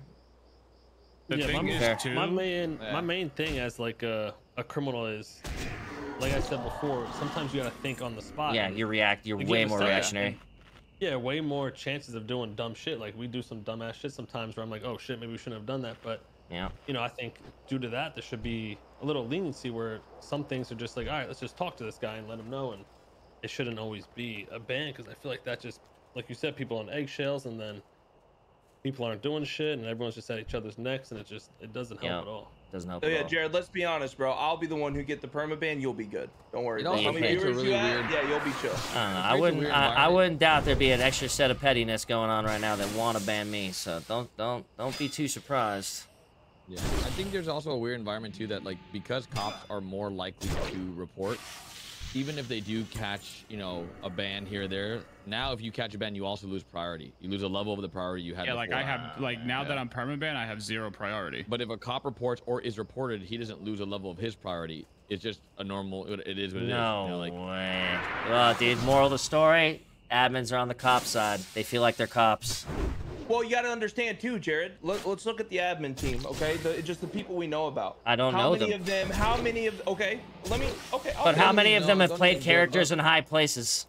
Speaker 5: My main thing as like a criminal is, like I said before, sometimes you gotta think on the spot.
Speaker 2: Yeah, you're way more reactionary.
Speaker 5: Yeah, way more chances of doing dumb shit. Like we do some dumbass shit sometimes where I'm like, oh shit, maybe we shouldn't have done that. But
Speaker 2: yeah,
Speaker 5: you know, I think due to that, there should be a little leniency where some things are just like, all right, let's just talk to this guy and let him know, and it shouldn't always be a ban, because I feel like that just, like you said, people on eggshells, and then people aren't doing shit, and everyone's just at each other's necks, and it doesn't help at all.
Speaker 2: Doesn't help.
Speaker 1: So yeah, Jared, let's be honest, bro. I'll be the one who get the permaban. You'll be good. Don't worry.
Speaker 6: How many viewers you
Speaker 1: have? Yeah, you'll be chill.
Speaker 2: I don't know. I wouldn't doubt there'd be an extra set of pettiness going on right now that want to ban me. So don't be too surprised.
Speaker 6: Yeah, I think there's also a weird environment too that, like, because cops are more likely to report, even if they do catch, you know, a ban here or there, now if you catch a ban, you also lose priority. You lose a level of the priority you had before.
Speaker 4: Like I have, like now that I'm permaban, I have 0 priority.
Speaker 6: But if a cop reports or is reported, he doesn't lose a level of his priority. It's just a normal, it is what it is.
Speaker 2: No
Speaker 6: you know, like,
Speaker 2: way. Well, dude, moral of the story, admins are on the cop side. They feel like they're cops.
Speaker 1: Well, you got to understand too, Jared. Let's look at the admin team, okay? Just the people we know about.
Speaker 2: I don't know them.
Speaker 1: How many of them? Okay, let me. Okay.
Speaker 2: But how many of them have played characters in high places?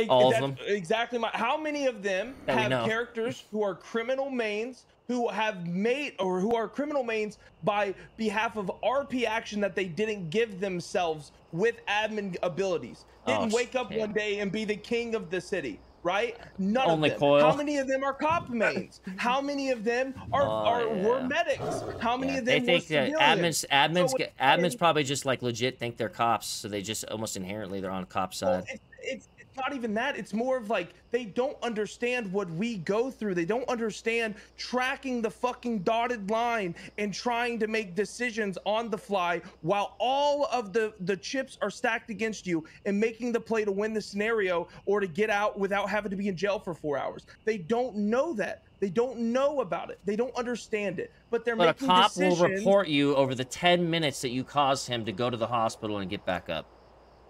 Speaker 2: All of them.
Speaker 1: Exactly. How many of them have characters who are criminal mains, who have made or who are criminal mains by behalf of RP action that they didn't give themselves with admin abilities? Didn't wake up one day and be the king of the city. Right? None of them.
Speaker 2: Coil.
Speaker 1: How many of them are cop mains? How many of them were medics? How many of them
Speaker 2: were
Speaker 1: civilians?
Speaker 2: Admins probably just like legit think they're cops, so they just almost inherently they're on cop side.
Speaker 1: Well, not even that. It's more of like they don't understand what we go through. They don't understand tracking the fucking dotted line and trying to make decisions on the fly while all of the chips are stacked against you and making the play to win the scenario or to get out without having to be in jail for 4 hours. They don't know that. They don't know about it. They don't understand it. But they're making decisions.
Speaker 2: But a cop will report you over the 10 minutes that you caused him to go to the hospital and get back up.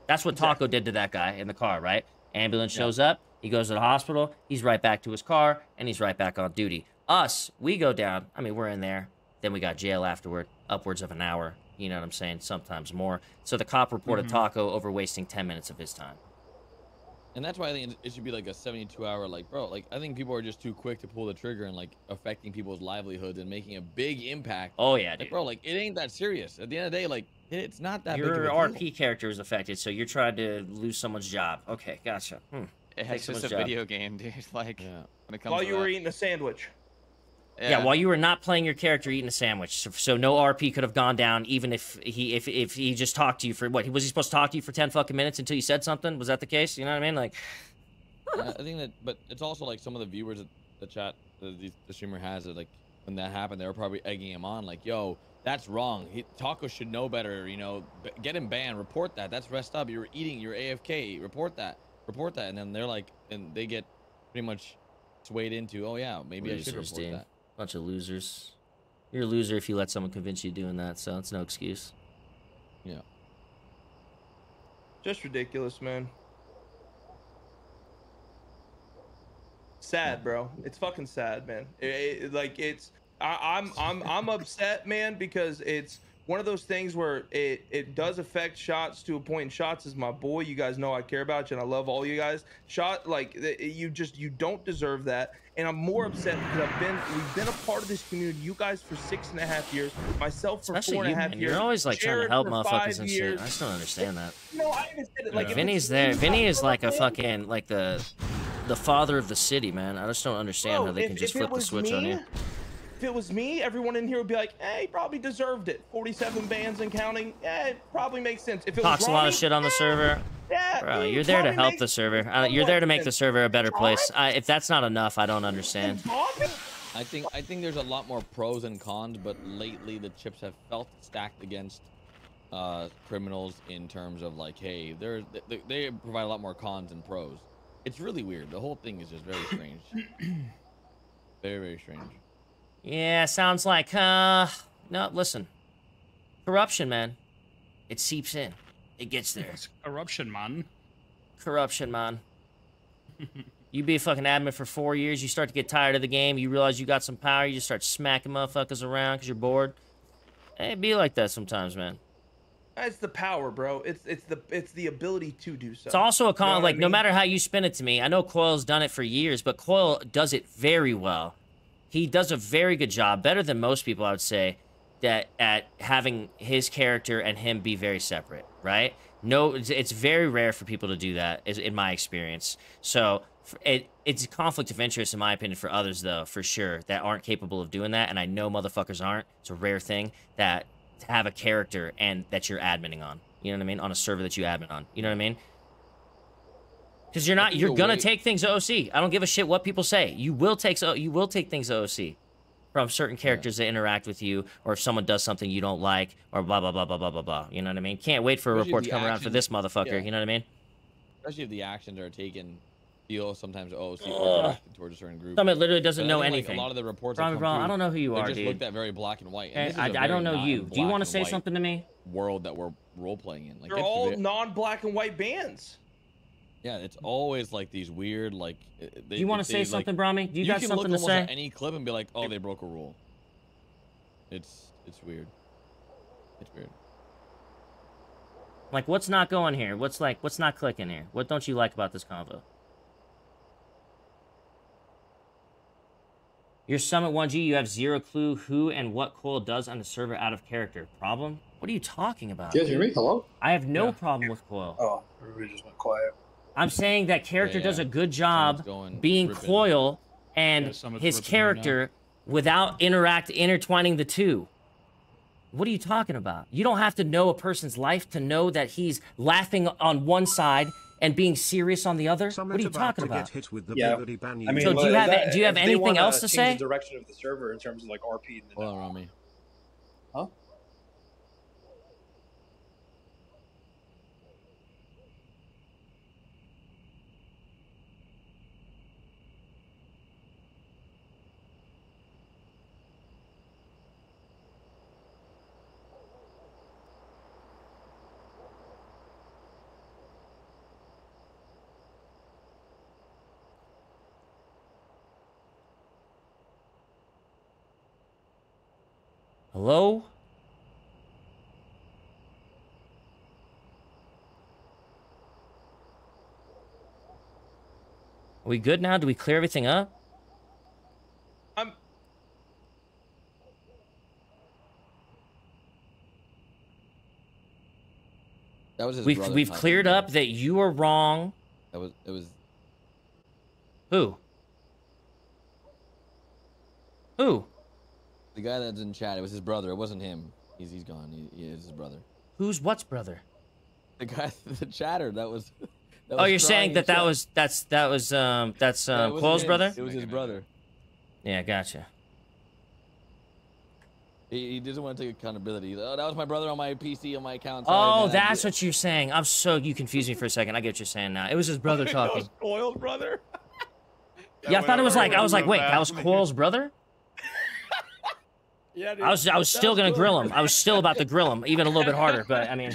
Speaker 2: That's what Taco did to that guy in the car, right? Ambulance shows up, he goes to the hospital, he's right back to his car, and he's right back on duty. Us, we go down, I mean, we're in there, then we got jail afterward, upwards of an hour, you know what I'm saying, sometimes more. So the cop reported Taco over wasting 10 minutes of his time.
Speaker 6: And that's why I think it should be like a 72-hour, like, bro, like, I think people are just too quick to pull the trigger and, like, affecting people's livelihoods and making a big impact.
Speaker 2: Oh, yeah, dude.
Speaker 6: Like, bro, like, it ain't that serious. At the end of the day, like, it's not that
Speaker 2: big of a deal.
Speaker 6: Your
Speaker 2: RP character is affected, so you're trying to lose someone's job. Okay, gotcha.
Speaker 8: It's just a video game, dude. Like, when it comes
Speaker 1: while you were eating a sandwich.
Speaker 2: Yeah, while you were not playing your character eating a sandwich, so no RP could have gone down, even if he just talked to you for what? Was he supposed to talk to you for 10 fucking minutes until you said something? Was that the case? You know what I mean? Like,
Speaker 6: I think that, but it's also like some of the viewers at the chat, the streamer has it. Like when that happened, they were probably egging him on, like, "Yo, that's wrong. Taco should know better. You know, get him banned. Report that. That's messed up. You're eating. You're AFK. Report that. Report that." And then they're like, and they get pretty much swayed into, "Oh yeah, maybe I should report that."
Speaker 2: Bunch of losers. You're a loser if you let someone convince you doing that, so it's no excuse.
Speaker 6: Yeah.
Speaker 1: Just ridiculous, man. Sad, bro. It's fucking sad, man. I'm upset, man, because it's one of those things where it does affect Shots to a point. Shots is my boy. You guys know I care about you and I love all you guys. Shot, like, you don't deserve that. And I'm more upset because we've been a part of this community, you guys, for 6.5 years, myself for
Speaker 2: especially
Speaker 1: 4.5 years.
Speaker 2: You're always like trying to help motherfuckers and shit. I just don't understand that.
Speaker 1: No, I even said it like
Speaker 2: Vinny's there. Vinny is like a fucking like the father of the city, man. I just don't understand how they can just flip the switch on you.
Speaker 1: If it was me, everyone in here would be like, "Hey, he probably deserved it. 47 bans and counting. It probably makes sense." If it
Speaker 2: talks
Speaker 1: was
Speaker 2: a lot of shit on the server.
Speaker 1: Yeah,
Speaker 2: bro, you're there to help the server. You're there to make the server a better place. If that's not enough, I don't understand.
Speaker 6: I think there's a lot more pros and cons, but lately the chips have felt stacked against criminals in terms of like, hey, they provide a lot more cons than pros. It's really weird. The whole thing is just very strange. Very, very strange.
Speaker 2: Yeah, sounds like, no, listen. Corruption, man. It seeps in. It gets there.
Speaker 4: It's corruption, man.
Speaker 2: Corruption, man. You be a fucking admin for 4 years, you start to get tired of the game, you realize you got some power, you just start smacking motherfuckers around because you're bored. It be like that sometimes, man.
Speaker 1: It's the power, bro. It's the ability to do so.
Speaker 2: It's also a con,
Speaker 1: you know
Speaker 2: like,
Speaker 1: I mean?
Speaker 2: No matter how you spin it to me, I know Coil's done it for years, but Coil does it very well. He does a very good job, better than most people, I would say, at having his character and him be very separate, right? No, it's very rare for people to do that, in my experience. So it's a conflict of interest, in my opinion, for others, though, for sure, that aren't capable of doing that, and I know motherfuckers aren't. It's a rare thing to have a character and that you're adminning on. You know what I mean? On a server that you admin on. You know what I mean? Because you're gonna take things to OC. I don't give a shit what people say. You will take things to OC from certain characters that interact with you, or if someone does something you don't like, or blah blah blah blah blah blah blah. You know what I mean? Can't wait for a report to come around for this motherfucker. Yeah. You know what I mean?
Speaker 6: Especially if the actions are taken, feel sometimes OC or towards a certain group.
Speaker 2: Someone literally doesn't know anything.
Speaker 6: Like, a lot of the reports.
Speaker 2: Bro, I don't know who you are,
Speaker 6: just
Speaker 2: dude.
Speaker 6: looked at very black and white.
Speaker 2: And I don't know you. Do you want to say something to me?
Speaker 6: World that we're role playing in. Like,
Speaker 1: they're all non-black and white bands.
Speaker 6: Yeah, it's always like these weird, like.
Speaker 2: Do you want to say something, Brahmi? Do you got something to say?
Speaker 6: You can look almost at any clip and be like, "Oh, they broke a rule." It's weird. It's weird.
Speaker 2: Like, what's not going here? What's not clicking here? What don't you like about this convo? Your Summit 1G, you have zero clue who and what Cole does on the server out of character. Problem? What are you talking about?
Speaker 9: You guys hear me? Hello?
Speaker 2: I have no problem with Coil.
Speaker 9: Oh, everybody just went quiet.
Speaker 2: I'm saying that character does a good job being Coil and his character without intertwining the two. What are you talking about? You don't have to know a person's life to know that he's laughing on one side and being serious on the other? What are you talking about?
Speaker 9: Yeah. I mean,
Speaker 2: so do you have anything else to say?
Speaker 9: The direction of the server in terms of like RP.
Speaker 6: Hold on, Rami.
Speaker 9: Huh?
Speaker 2: Hello? Are we good now? Do we clear everything up?
Speaker 6: That was his
Speaker 2: We've cleared up that you are wrong.
Speaker 6: It was.
Speaker 2: Who? Who?
Speaker 6: The guy that's in chat. It was his brother. It wasn't him. He's gone. He is his brother.
Speaker 2: Who's what's brother?
Speaker 6: The guy, the chatter. That was
Speaker 2: oh, you're saying that was Quill's brother?
Speaker 6: It was his brother.
Speaker 2: Yeah, gotcha.
Speaker 6: He doesn't want to take accountability. Oh, that was my brother on my PC on my account.
Speaker 2: Sorry, that's what you're saying. You confused me for a second. I get what you're saying now. It was his brother talking.
Speaker 3: That was Quill's brother.
Speaker 2: Yeah, I thought it was like I was like, wait, that was Quill's brother?
Speaker 3: Yeah, dude,
Speaker 2: I was still gonna grill him. I was still about to grill him, even a little bit harder. But I mean,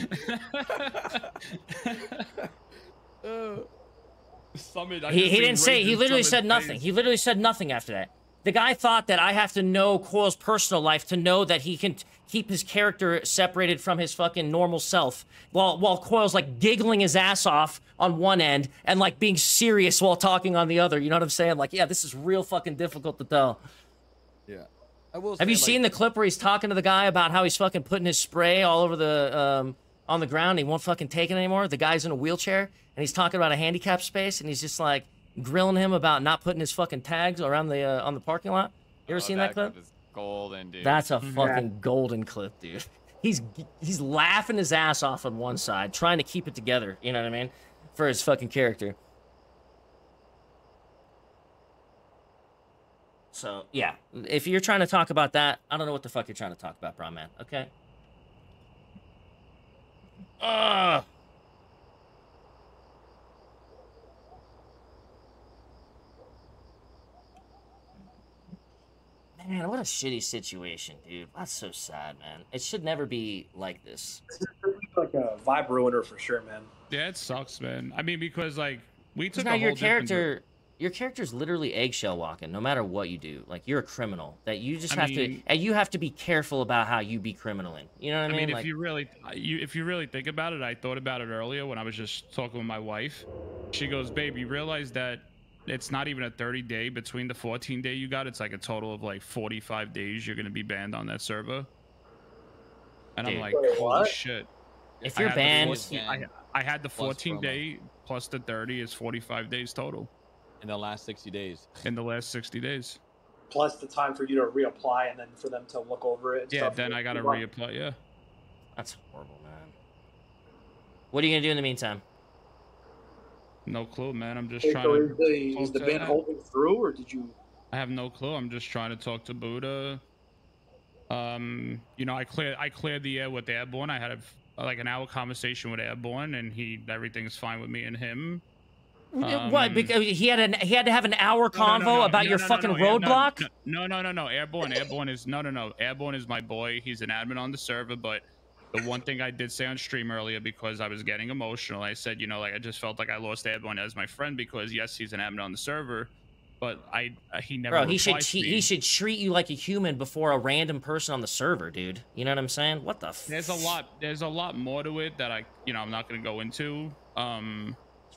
Speaker 2: he didn't say. He literally said nothing. He literally said nothing after that. The guy thought that I have to know Quill's personal life to know that he can keep his character separated from his fucking normal self, while Quill's like giggling his ass off on one end and like being serious while talking on the other. You know what I'm saying? Like, yeah, this is real fucking difficult to tell.
Speaker 6: Yeah.
Speaker 2: Have you seen the clip where he's talking to the guy about how he's fucking putting his spray all over the on the ground? He won't fucking take it anymore. The guy's in a wheelchair and he's talking about a handicap space and he's just like grilling him about not putting his fucking tags around the on the parking lot. You ever seen that clip?
Speaker 8: Is golden, dude.
Speaker 2: That's a fucking golden clip, dude. He's laughing his ass off on one side, trying to keep it together. You know what I mean? For his fucking character. So, yeah, if you're trying to talk about that, I don't know what the fuck you're trying to talk about, bro, man, okay? Man, what a shitty situation, dude. That's so sad, man. It should never be like this.
Speaker 9: It's like a vibe ruiner for sure, man.
Speaker 4: Yeah, it sucks, man. I mean, because, like, we took
Speaker 2: now your character's literally eggshell walking no matter what you do. Like, you're a criminal that you just you have to be careful about how you be criminaling. You know what I mean?
Speaker 4: Like, if you really think about it, I thought about it earlier when I was just talking with my wife. She goes, babe, you realize that it's not even a 30-day between the 14-day you got. It's like a total of like 45 days you're going to be banned on that server. And dude, I'm like, holy shit.
Speaker 2: If you're banned...
Speaker 4: I had the 14-day plus the 30 is 45 days total.
Speaker 6: In the last 60 days.
Speaker 4: In the last 60 days.
Speaker 9: Plus the time for you to reapply and then for them to look over it. And
Speaker 4: yeah,
Speaker 9: stuff.
Speaker 4: Then I got to reapply, yeah.
Speaker 2: That's horrible, man. What are you going to do in the meantime?
Speaker 4: No clue, man. I'm just trying to...
Speaker 9: Is the ban holding through, or did you...
Speaker 4: I have no clue. I'm just trying to talk to Buddha. You know, I cleared the air with Airborne. I had like an hour conversation with Airborne, and everything's fine with me and him.
Speaker 2: What? Because he had to have an hour convo about your fucking roadblock?
Speaker 4: No. Airborne is Airborne is my boy. He's an admin on the server, but the one thing I did say on stream earlier, because I was getting emotional, I said, you know, like, I just felt like I lost Airborne as my friend because yes, he's an admin on the server, but he never. Bro, he
Speaker 2: should treat you like a human before a random person on the server, dude. You know what I'm saying? What the?
Speaker 4: There's a lot more to it that I'm not gonna go into.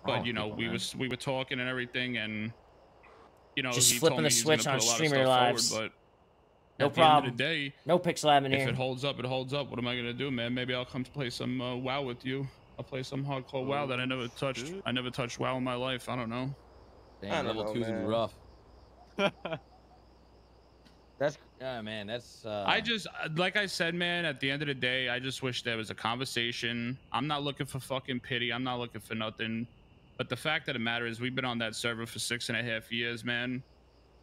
Speaker 4: But you know, we were talking and everything, and you know,
Speaker 2: just
Speaker 4: he
Speaker 2: flipping
Speaker 4: told me
Speaker 2: the
Speaker 4: he's
Speaker 2: switch
Speaker 4: gonna
Speaker 2: on
Speaker 4: put a lot of
Speaker 2: streamer
Speaker 4: stuff
Speaker 2: lives.
Speaker 4: Forward, but
Speaker 2: no
Speaker 4: at
Speaker 2: problem.
Speaker 4: The end of the day,
Speaker 2: no Pixel admin here.
Speaker 4: If it holds up, it holds up. What am I gonna do, man? Maybe I'll come to play some WoW with you. I'll play some hardcore WoW that I never touched. Dude. I never touched WoW in my life. I don't know.
Speaker 6: Damn, level 2's gonna be rough. That's man. That's.
Speaker 4: I just, like I said, man. At the end of the day, I just wish there was a conversation. I'm not looking for fucking pity. I'm not looking for nothing. But the fact of the matter is, we've been on that server for 6.5 years, man.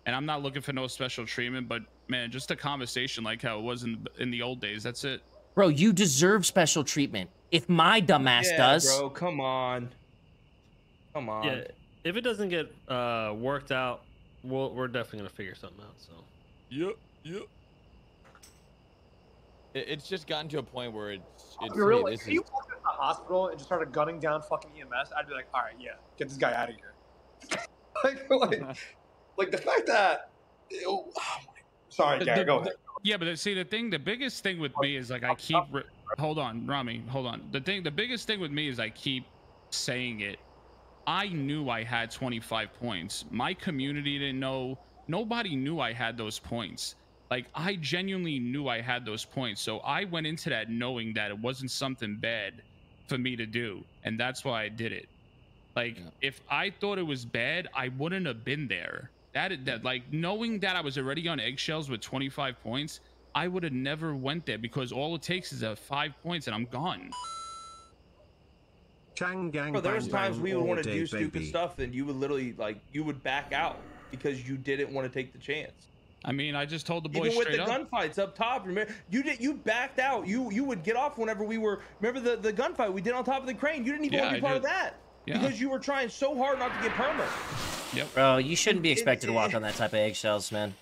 Speaker 4: And I'm not looking for no special treatment, but man, just a conversation like how it was in the old days. That's it.
Speaker 2: Bro, you deserve special treatment. If my dumbass does.
Speaker 1: Bro, come on. Come on.
Speaker 5: Yeah, if it doesn't get worked out, we're definitely gonna figure something out. So.
Speaker 6: Yep. It's just gotten to a point where it's
Speaker 9: real, like, if you walked into the hospital and just started gunning down fucking EMS, I'd be like, all right, yeah, get this guy out of here. like the fact that, sorry, Gary, go ahead.
Speaker 4: Yeah, but see, the biggest thing with me is like I keep. Hold on, Rami, hold on. The biggest thing with me is I keep saying it. I knew I had 25 points. My community didn't know. Nobody knew I had those points. Like, I genuinely knew I had those points. So I went into that knowing that it wasn't something bad for me to do. And that's why I did it. Like, if I thought it was bad, I wouldn't have been there. That like, knowing that I was already on eggshells with 25 points, I would have never went there because all it takes is 5 points and I'm gone.
Speaker 7: Chang Gang.
Speaker 1: Bro, there was times we would want to do stupid stuff and you would literally, like, you would back out because you didn't want to take the chance.
Speaker 4: I mean, I just told the boys
Speaker 1: even with the gunfights up top. Remember, you backed out. You would get off whenever we were. Remember the gunfight we did on top of the crane? You didn't even want to be part of that because you were trying so hard not to get perma.
Speaker 4: Yep.
Speaker 2: Bro, you shouldn't be expected to walk on that type of eggshells, man.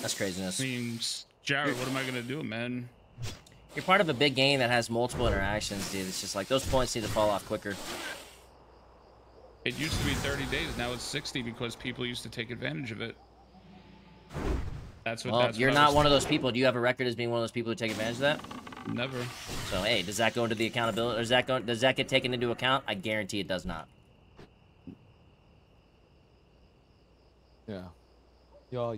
Speaker 2: That's craziness.
Speaker 4: I mean, Jared, what am I gonna do, man?
Speaker 2: You're part of a big game that has multiple interactions, dude. It's just like those points need to fall off quicker.
Speaker 4: It used to be 30 days. Now it's 60 because people used to take advantage of it. That's what.
Speaker 2: Well, you're not one of those people. Do you have a record as being one of those people who take advantage of that?
Speaker 4: Never.
Speaker 2: So hey, does that go into the accountability? Or does that get taken into account? I guarantee it does not.
Speaker 6: Yeah. Yo.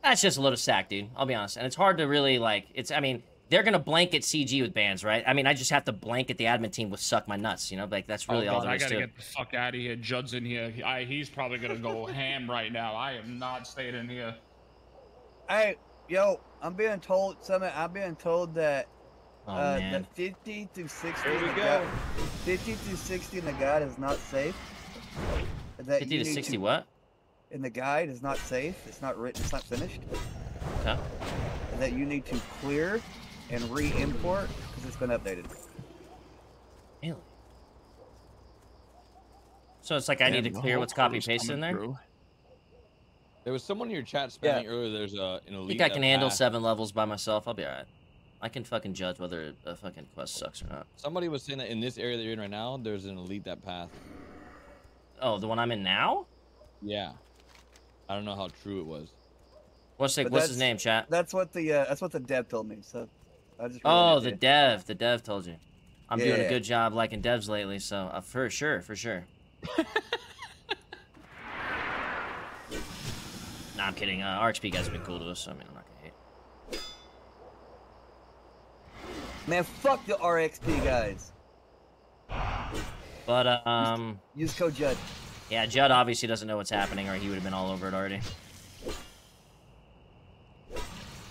Speaker 2: That's just a load of sack, dude. I'll be honest. And it's hard to really, like, I mean, they're going to blanket CG with bans, right? I mean, I just have to blanket the admin team with suck my nuts, you know? Like, that's really all there is to it.
Speaker 4: I got to get the fuck out of here. Judd's in here. He's probably going to go ham right now. I am not staying in here.
Speaker 10: Hey, yo, I'm being told that the 50 to 60 50 to 60 in the guide is not safe. That
Speaker 2: 50 to 60 what?
Speaker 10: In the guide is not safe. It's not written. It's not finished.
Speaker 2: Okay.
Speaker 10: That you need to clear and re-import because it's been updated.
Speaker 2: Really? So it's like I need to clear what's copy pasted in there?
Speaker 6: There was someone in your chat spamming earlier. There's an elite.
Speaker 2: I think I can handle 7 levels by myself. I'll be alright. I can fucking judge whether a fucking quest sucks or not.
Speaker 6: Somebody was saying that in this area that you're in right now, there's an elite that path.
Speaker 2: Oh, the one I'm in now?
Speaker 6: Yeah. I don't know how true it was.
Speaker 2: What's his name, chat?
Speaker 10: That's what the dev told me. So I just.
Speaker 2: The dev told you. I'm doing a good job liking devs lately, so for sure. Nah, I'm kidding. RXP guys have been cool to us, so I mean, I'm not gonna hate.
Speaker 10: Man, fuck the RXP guys.
Speaker 2: But
Speaker 10: use code Judd.
Speaker 2: Yeah, Judd obviously doesn't know what's happening, or he would have been all over it already.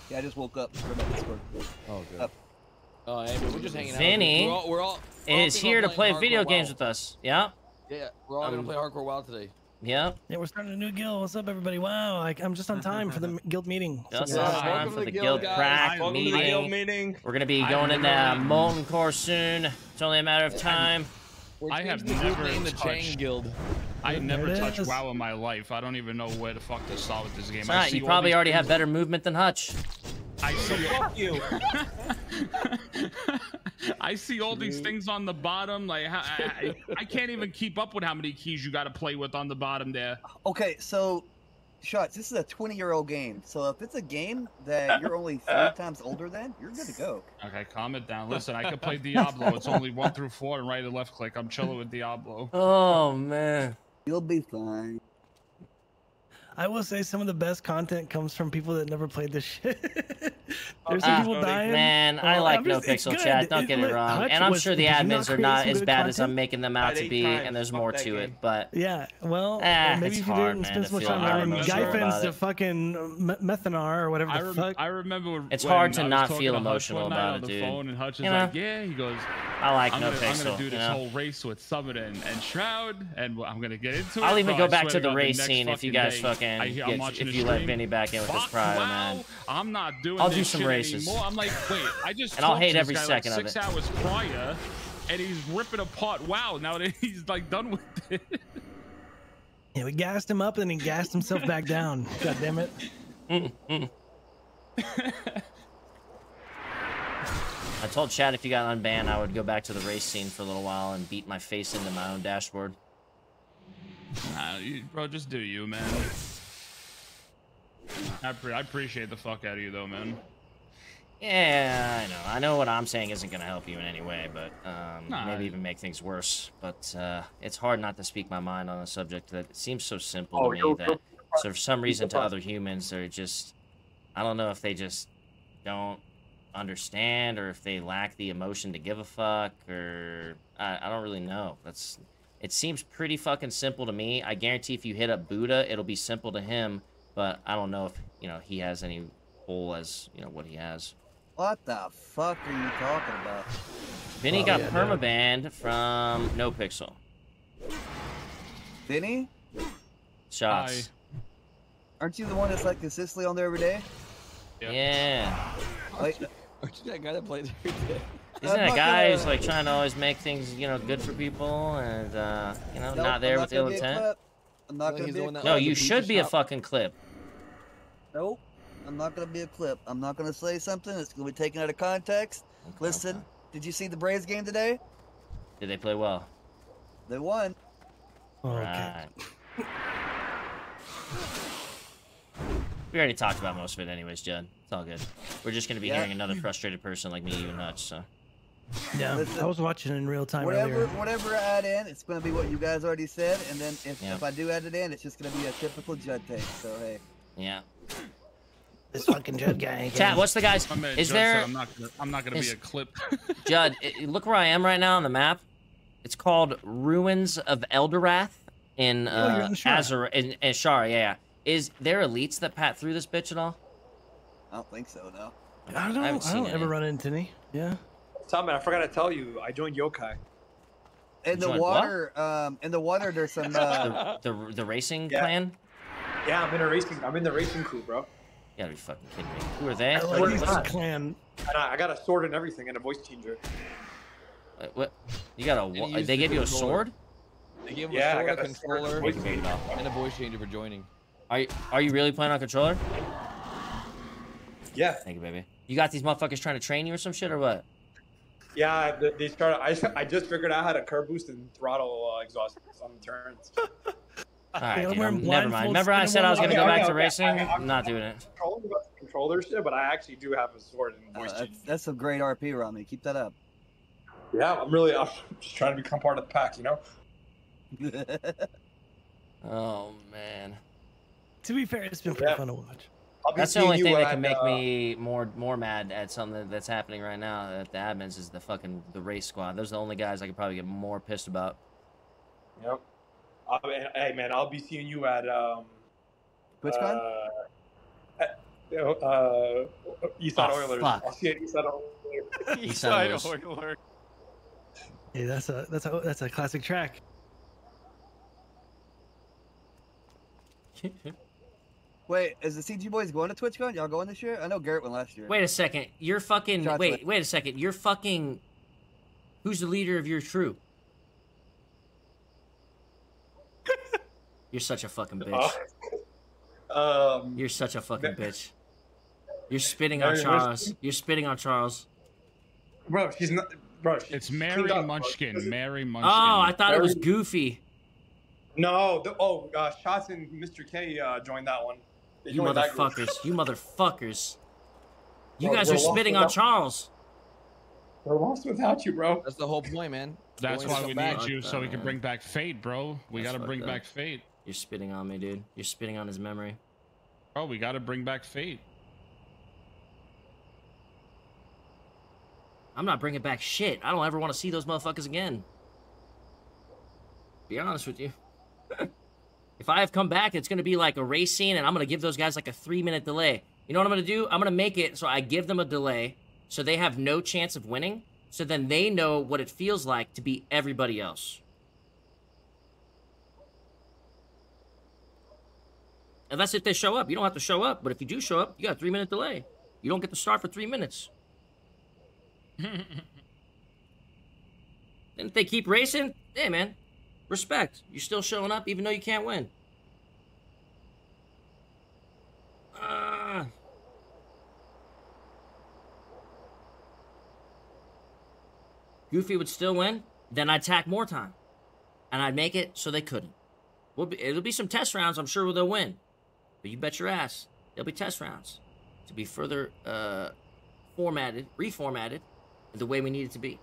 Speaker 10: Yeah, I just woke up from that Discord.
Speaker 6: Oh, good. Oh, hey, we're just hanging out.
Speaker 2: Vinny is here to play video games with us. Yeah.
Speaker 6: Yeah, we're all gonna play Hardcore WoW today.
Speaker 2: Yep.
Speaker 11: Yeah, we're starting a new guild. What's up, everybody? Wow, I'm just on time for the guild meeting.
Speaker 2: Just on time for the guild crack meeting. We're gonna be going into Molten Core soon. It's only a matter of time.
Speaker 4: I have never in the Chang Guild. I never touched WoW in my life. I don't even know where the fuck to start with this game.
Speaker 2: You probably already have better movement than Hutch.
Speaker 4: I see.
Speaker 1: Fuck you.
Speaker 4: I see all these things on the bottom. Like I can't even keep up with how many keys you got to play with on the bottom there.
Speaker 10: Okay, so Shots, this is a 20-year-old game. So if it's a game that you're only 3 times older than, you're good to go.
Speaker 4: Okay, calm it down. Listen, I can play Diablo. It's only 1 through 4 and right and left click. I'm chilling with Diablo.
Speaker 2: Oh man,
Speaker 10: you'll be fine.
Speaker 11: I will say some of the best content comes from people that never played this shit. There's some people dying.
Speaker 2: Man, I like Nopixel chat. Don't get it wrong. And I'm sure the admins are not as bad as I'm making them out to be, and there's more to it. But
Speaker 11: yeah, well, maybe if you didn't spend so much time learning Gyfins to fucking Methanar or whatever the fuck.
Speaker 4: I remember
Speaker 2: it's hard to not feel emotional about it, dude.
Speaker 4: And Hutch is like, yeah, he goes,
Speaker 2: I like
Speaker 4: I'm gonna do this whole race with Summit and Shroud, and I'm gonna get into it.
Speaker 2: I'll even go back to the race scene if you guys fucking if you let Vinny back in with his pride, man.
Speaker 4: I'm not doing.
Speaker 2: I'll do some races.
Speaker 4: Anymore. I'm like, wait, I just
Speaker 2: and I'll hate every
Speaker 4: guy
Speaker 2: second
Speaker 4: like
Speaker 2: of it.
Speaker 4: 6 hours prior, and he's ripping apart WoW. Now that he's like done with it.
Speaker 11: Yeah, we gassed him up and he gassed himself back down. God damn it.
Speaker 2: I told Chad if you got unbanned, I would go back to the race scene for a little while and beat my face into my own dashboard.
Speaker 4: Bro, just do you, man. I appreciate the fuck out of you, though, man.
Speaker 2: Yeah, I know. I know what I'm saying isn't going to help you in any way, but maybe even make things worse. But it's hard not to speak my mind on a subject that seems so simple to me that so for some reason to other humans, they're just, I don't know if they just don't understand or if they lack the emotion to give a fuck or I don't really know. It seems pretty fucking simple to me. I guarantee if you hit up Buddha, it'll be simple to him, but I don't know if, he has any pull as, what he has.
Speaker 10: What the fuck are you talking about?
Speaker 2: Vinny got permabanned from Nopixel.
Speaker 10: Vinny?
Speaker 2: Shots.
Speaker 10: Hi. Aren't you the one that's like consistently on there every day?
Speaker 2: Yeah.
Speaker 10: Like,
Speaker 6: aren't you that guy that plays every day?
Speaker 2: Isn't that guy who's like trying to always make things, good for people and, not there with ill intent?
Speaker 10: I'm not gonna be a clip.
Speaker 2: No, you should be a fucking clip.
Speaker 10: Nope. I'm not gonna be a clip. I'm not gonna say something that's gonna be taken out of context. Okay, listen, did you see the Braves game today?
Speaker 2: Did they play well?
Speaker 10: They won.
Speaker 2: Right. We already talked about most of it anyways, Judd. It's all good. We're just gonna be hearing another frustrated person like me, you and Hutch, so.
Speaker 11: Yeah, listen, I was watching in real time earlier.
Speaker 10: Whatever I add in, it's gonna be what you guys already said, and then if I do add it in, it's just gonna be a typical Judd take, so hey.
Speaker 2: Yeah.
Speaker 11: This fucking Judd guy.
Speaker 2: Chat, what's the guy's? Is there?
Speaker 4: I'm not gonna be a clip.
Speaker 2: Judd, look where I am right now on the map. It's called Ruins of Eldorath in Azure in Shara. Yeah. Is there elites that pat through this bitch at all?
Speaker 10: I don't think so. No.
Speaker 11: I don't ever run into any. Yeah.
Speaker 9: Tom, I forgot to tell you, I joined Yokai.
Speaker 10: In the water, there's some
Speaker 2: the racing clan.
Speaker 9: Yeah, I'm in the racing crew, bro.
Speaker 2: You gotta be fucking kidding me. Who are they?
Speaker 11: Clan.
Speaker 9: And I got a sword and everything and a voice changer.
Speaker 2: What? You got a? They gave you a sword?
Speaker 6: They gave him a sword, a controller, and a voice changer for joining.
Speaker 2: Are you really playing on controller?
Speaker 9: Yeah.
Speaker 2: Thank you, baby. You got these motherfuckers trying to train you or some shit or what?
Speaker 9: Yeah, they started. I just figured out how to curb boost and throttle exhaust on turns.
Speaker 2: All right, dude, never mind. Remember I said I was gonna go back to racing? I'm not doing it.
Speaker 9: Controller shit, but I actually do have a sword and voice changer.
Speaker 10: That's some great RP, Rami. Keep that up.
Speaker 9: Yeah, I'm just trying to become part of the pack,
Speaker 2: Oh man.
Speaker 11: To be fair, it's been pretty fun to watch.
Speaker 2: That's the only thing that can make me more mad at something that's happening right now at the admins is the race squad. Those are the only guys I could probably get more pissed about.
Speaker 9: Yep. Hey man, I'll be seeing you at
Speaker 10: TwitchCon?
Speaker 9: Eastside Oilers.
Speaker 2: Fuck.
Speaker 9: I'll see you at Eastside Oilers.
Speaker 8: Eastside Oilers.
Speaker 11: Hey, that's a classic track.
Speaker 10: Wait, is the CG Boys going to TwitchCon? Y'all going this year? I know Garrett went last year.
Speaker 2: Wait a second. You're fucking... Wait a second. You're fucking... Who's the leader of your troop? You're such a fucking bitch. You're such a fucking bitch. You're spitting on Charles. You're spitting on Charles.
Speaker 9: Bro, she's not... Bro,
Speaker 4: it's Mary Munchkin. Mary Munchkin.
Speaker 2: Oh, I thought it was Goofy.
Speaker 9: No. Shots and Mr. K joined that one.
Speaker 2: You motherfuckers. You motherfuckers. You guys are spitting on Charles.
Speaker 9: We're lost without you, bro.
Speaker 6: That's the whole point, man.
Speaker 4: That's why we need you, so we can bring back Fate, bro. We gotta bring back Fate.
Speaker 2: You're spitting on me, dude. You're spitting on his memory.
Speaker 4: Bro, we gotta bring back Fate.
Speaker 2: I'm not bringing back shit. I don't ever want to see those motherfuckers again. Be honest with you. If I have come back, it's going to be like a race scene, and I'm going to give those guys like a 3-minute delay. You know what I'm going to do? I'm going to make it so I give them a delay so they have no chance of winning, so then they know what it feels like to be everybody else. And that's if they show up. You don't have to show up, but if you do show up, you got a 3-minute delay. You don't get to start for 3 minutes. And if they keep racing, hey, man, respect. You're still showing up even though you can't win. Goofy would still win, then I'd tack more time. And I'd make it so they couldn't. It'll be some test rounds, I'm sure they'll win. But you bet your ass, there'll be test rounds to be further reformatted the way we need it to be.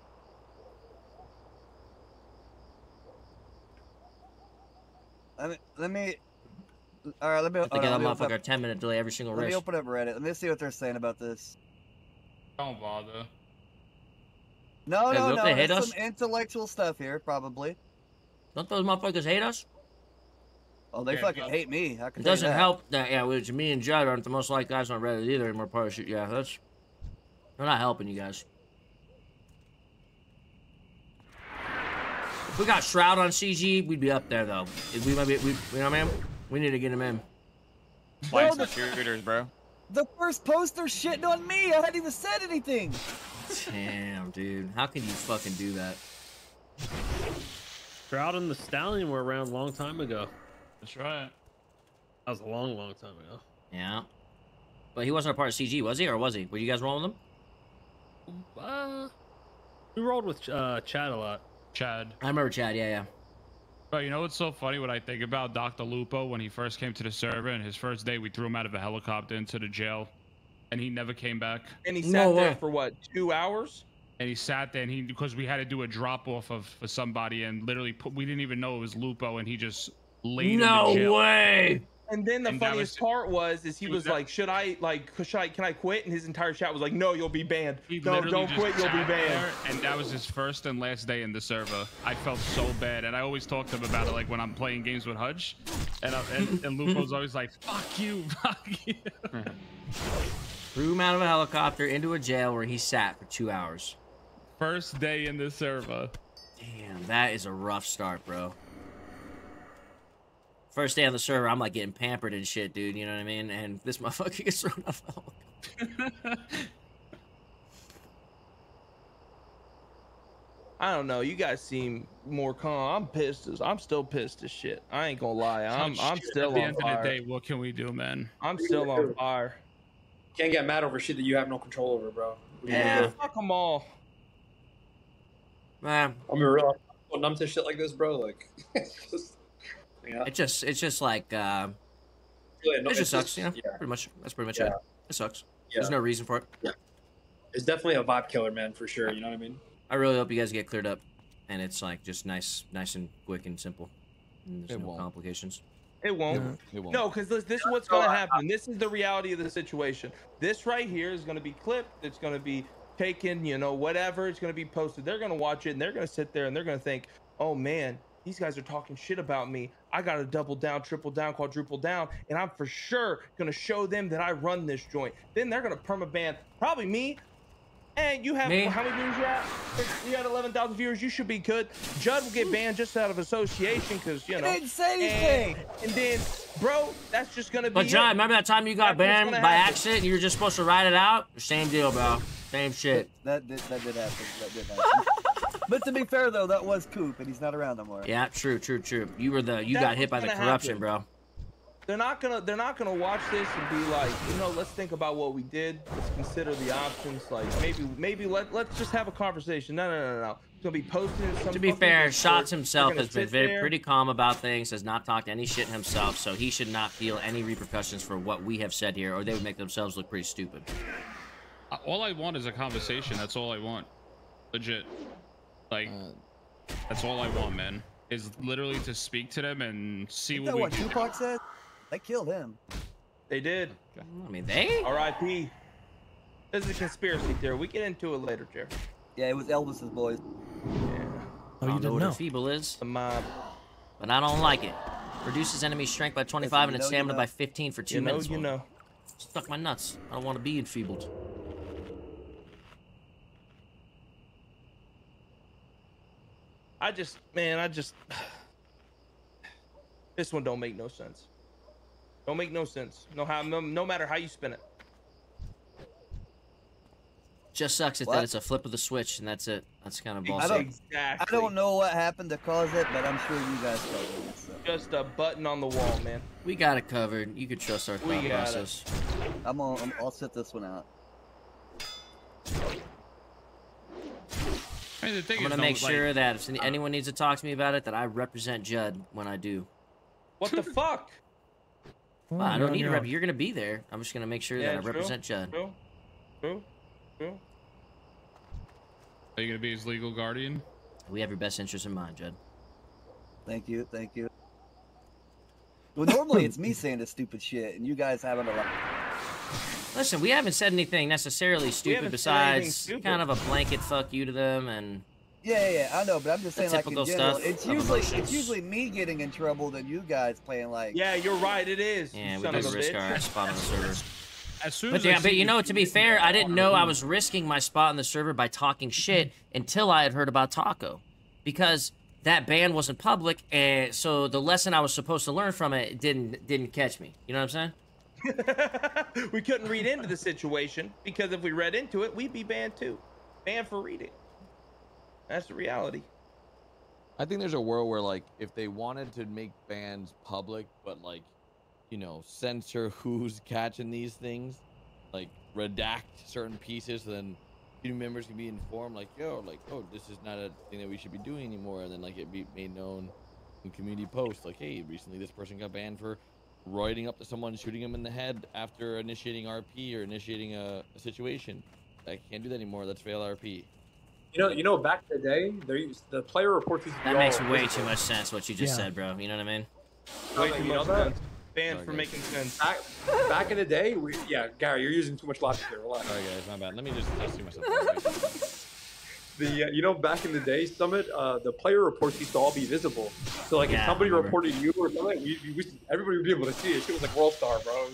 Speaker 10: Let me. All right, let me.
Speaker 2: They got a motherfucker 10-minute delay every single race.
Speaker 10: Let me open up Reddit. Let me see what they're saying about this.
Speaker 4: Don't bother.
Speaker 10: No.
Speaker 2: They hate us?
Speaker 10: Some intellectual stuff here, probably.
Speaker 2: Don't those motherfuckers hate us?
Speaker 10: Oh, they fucking hate me.
Speaker 2: It doesn't help that, yeah, which me and Judd aren't the most liked guys on Reddit either, and we're part of shit. Yeah, they're not helping you guys. If we got Shroud on CG, we'd be up there though. If we might be, you know what I mean? We need to get him in.
Speaker 8: Playing some shooters, bro.
Speaker 10: The first poster shitting on me. I hadn't even said anything.
Speaker 2: Damn, dude. How can you fucking do that?
Speaker 5: Shroud and the Stallion were around a long time ago.
Speaker 4: That's right.
Speaker 5: That was a long time ago.
Speaker 2: Yeah. But he wasn't a part of CG, was he? Or was he? Were you guys rolling them?
Speaker 5: We rolled with Chad a lot.
Speaker 4: Chad.
Speaker 2: I remember Chad, yeah.
Speaker 4: But you know what's so funny when I think about Dr. Lupo when he first came to the server, and his first day we threw him out of a helicopter into the jail, and he never came back.
Speaker 1: And he sat there for what, 2 hours?
Speaker 4: And he sat there, and because we had to do a drop off for somebody, and literally we didn't even know it was Lupo, and he just laid in the jail.
Speaker 2: No way!
Speaker 1: And then the funniest part was he was like, can I quit? And his entire chat was like, no, you'll be banned. No, don't quit, you'll be banned.
Speaker 4: And that was his first and last day in the server. I felt so bad, and I always talk to him about it, like when I'm playing games with Hudge, and Lupo's always like, fuck you.
Speaker 2: Threw him out of a helicopter into a jail where he sat for 2 hours.
Speaker 4: First day in the server.
Speaker 2: Damn, that is a rough start, bro. First day on the server, I'm like getting pampered and shit, dude. You know what I mean? And this motherfucker gets thrown off the helicopter.
Speaker 1: I don't know. You guys seem more calm. I'm pissed. I'm still pissed as shit. I ain't gonna lie. I'm still on fire.
Speaker 4: At the end of the day, what can we do, man?
Speaker 1: I'm still on fire.
Speaker 9: Can't get mad over shit that you have no control over, bro.
Speaker 2: Yeah.
Speaker 1: Fuck them all.
Speaker 2: Man.
Speaker 9: I'm real. I'm numb to shit like this, bro. Like, it's just. Yeah.
Speaker 2: It's just like it just sucks, you know. Yeah. Pretty much. That's pretty much it. It sucks. Yeah. There's no reason for it.
Speaker 9: Yeah. It's definitely a vibe killer, man, for sure. You know what I mean?
Speaker 2: I really hope you guys get cleared up, and it's like just nice and quick and simple. And there's no complications.
Speaker 1: It won't. It won't. No, because this is what's gonna happen. This is the reality of the situation. This right here is gonna be clipped. It's gonna be taken. You know, whatever. It's gonna be posted. They're gonna watch it, and they're gonna sit there, and they're gonna think, "Oh man, these guys are talking shit about me. I got to double down, triple down, quadruple down, and I'm for sure going to show them that I run this joint." Then they're going to permaban probably me. And you have, how many viewers you at? You had 11,000 viewers. You should be good. Judd will get banned just out of association because, you know.
Speaker 10: I didn't say anything.
Speaker 1: And then, bro, that's just going to be
Speaker 2: But, John, remember that time you got banned by accident and you were just supposed to ride it out? Same deal, bro. Same shit.
Speaker 10: That did happen. That did happen. But to be fair, though, that was Coop, and he's not around no more.
Speaker 2: Yeah, true. You got hit by the corruption, bro.
Speaker 1: They're not gonna watch this and be like, you know, let's think about what we did. Let's consider the options. Like maybe let's just have a conversation. No. It's gonna be posted in some.
Speaker 2: To be fair, Shots himself has been pretty calm about things. Has not talked any shit himself, so he should not feel any repercussions for what we have said here, or they would make themselves look pretty stupid.
Speaker 4: All I want is a conversation. That's all I want. Legit. Like, that's all I want, man. Is literally to speak to them and see what we
Speaker 10: what Tupac said? They killed him.
Speaker 1: They did.
Speaker 2: I mean, they?
Speaker 1: R.I.P. This is a conspiracy theory. We get into it later, Jerry.
Speaker 10: Yeah, it was Elvis's boys.
Speaker 2: Yeah. I don't know what a feeble is. The mob. But I don't like it. Reduces enemy strength by 25 and its stamina by 15 for 2 minutes. Stuck my nuts. I don't want to be enfeebled.
Speaker 1: This one don't make no sense. Don't make no sense. No matter how you spin it.
Speaker 2: Just sucks that it's a flip of the switch and that's it. That's kind of bullshit.
Speaker 10: I don't know what happened to cause it, but I'm sure you guys covered it. So.
Speaker 1: Just a button on the wall, man.
Speaker 2: We got it covered. You can trust our thought process.
Speaker 10: I'll set this one out.
Speaker 2: I mean, I'm gonna make sure that if anyone needs to talk to me about it, that I represent Judd when I do.
Speaker 1: What the fuck?
Speaker 2: Well, I don't need to rep. You're gonna be there. I'm just gonna make sure that I represent Judd.
Speaker 1: True.
Speaker 4: Are you gonna be his legal guardian?
Speaker 2: We have your best interest in mind, Judd.
Speaker 10: Thank you. Well, normally it's me saying this stupid shit, and you guys haven't a lot.
Speaker 2: Listen, we haven't said anything necessarily stupid besides kind of a blanket fuck you to them and.
Speaker 10: Yeah, I know, but I'm just saying, like, in general,
Speaker 2: it's
Speaker 10: usually me getting in trouble than you guys playing like.
Speaker 1: Yeah, you're right. It is.
Speaker 2: Yeah, we do risk our spot on the server.
Speaker 4: As soon
Speaker 2: but you know, to be fair, I didn't know I was risking my spot on the server by talking shit until I had heard about Taco, because that ban wasn't public, and so the lesson I was supposed to learn from it didn't catch me. You know what I'm
Speaker 1: saying? We couldn't read into the situation, because if we read into it, we'd be banned too. Banned for reading. That's the reality.
Speaker 6: I think there's a world where, like, if they wanted to make bans public, but, like, you know, censor who's catching these things, like redact certain pieces, so then team members can be informed, like, yo, like, oh, this is not a thing that we should be doing anymore, and then, like, it be made known in community posts, like, hey, recently this person got banned for roiding up to someone, shooting him in the head after initiating RP or initiating a situation. I can't do that anymore. Let's fail RP.
Speaker 9: You know, back in the day, the player reports used to be
Speaker 2: that makes way too much sense what you just said, bro. You know what I mean?
Speaker 1: Way too much sense. Banned for making sense.
Speaker 9: Back in the day, Gary, you're using too much logic there. Relax.
Speaker 6: Sorry, guys, my bad. Let me just see myself.
Speaker 9: You know, back in the day, Summit, the player reports used to all be visible. So, like, if somebody reported you or something, everybody would be able to see it. Shit was like World Star, bro.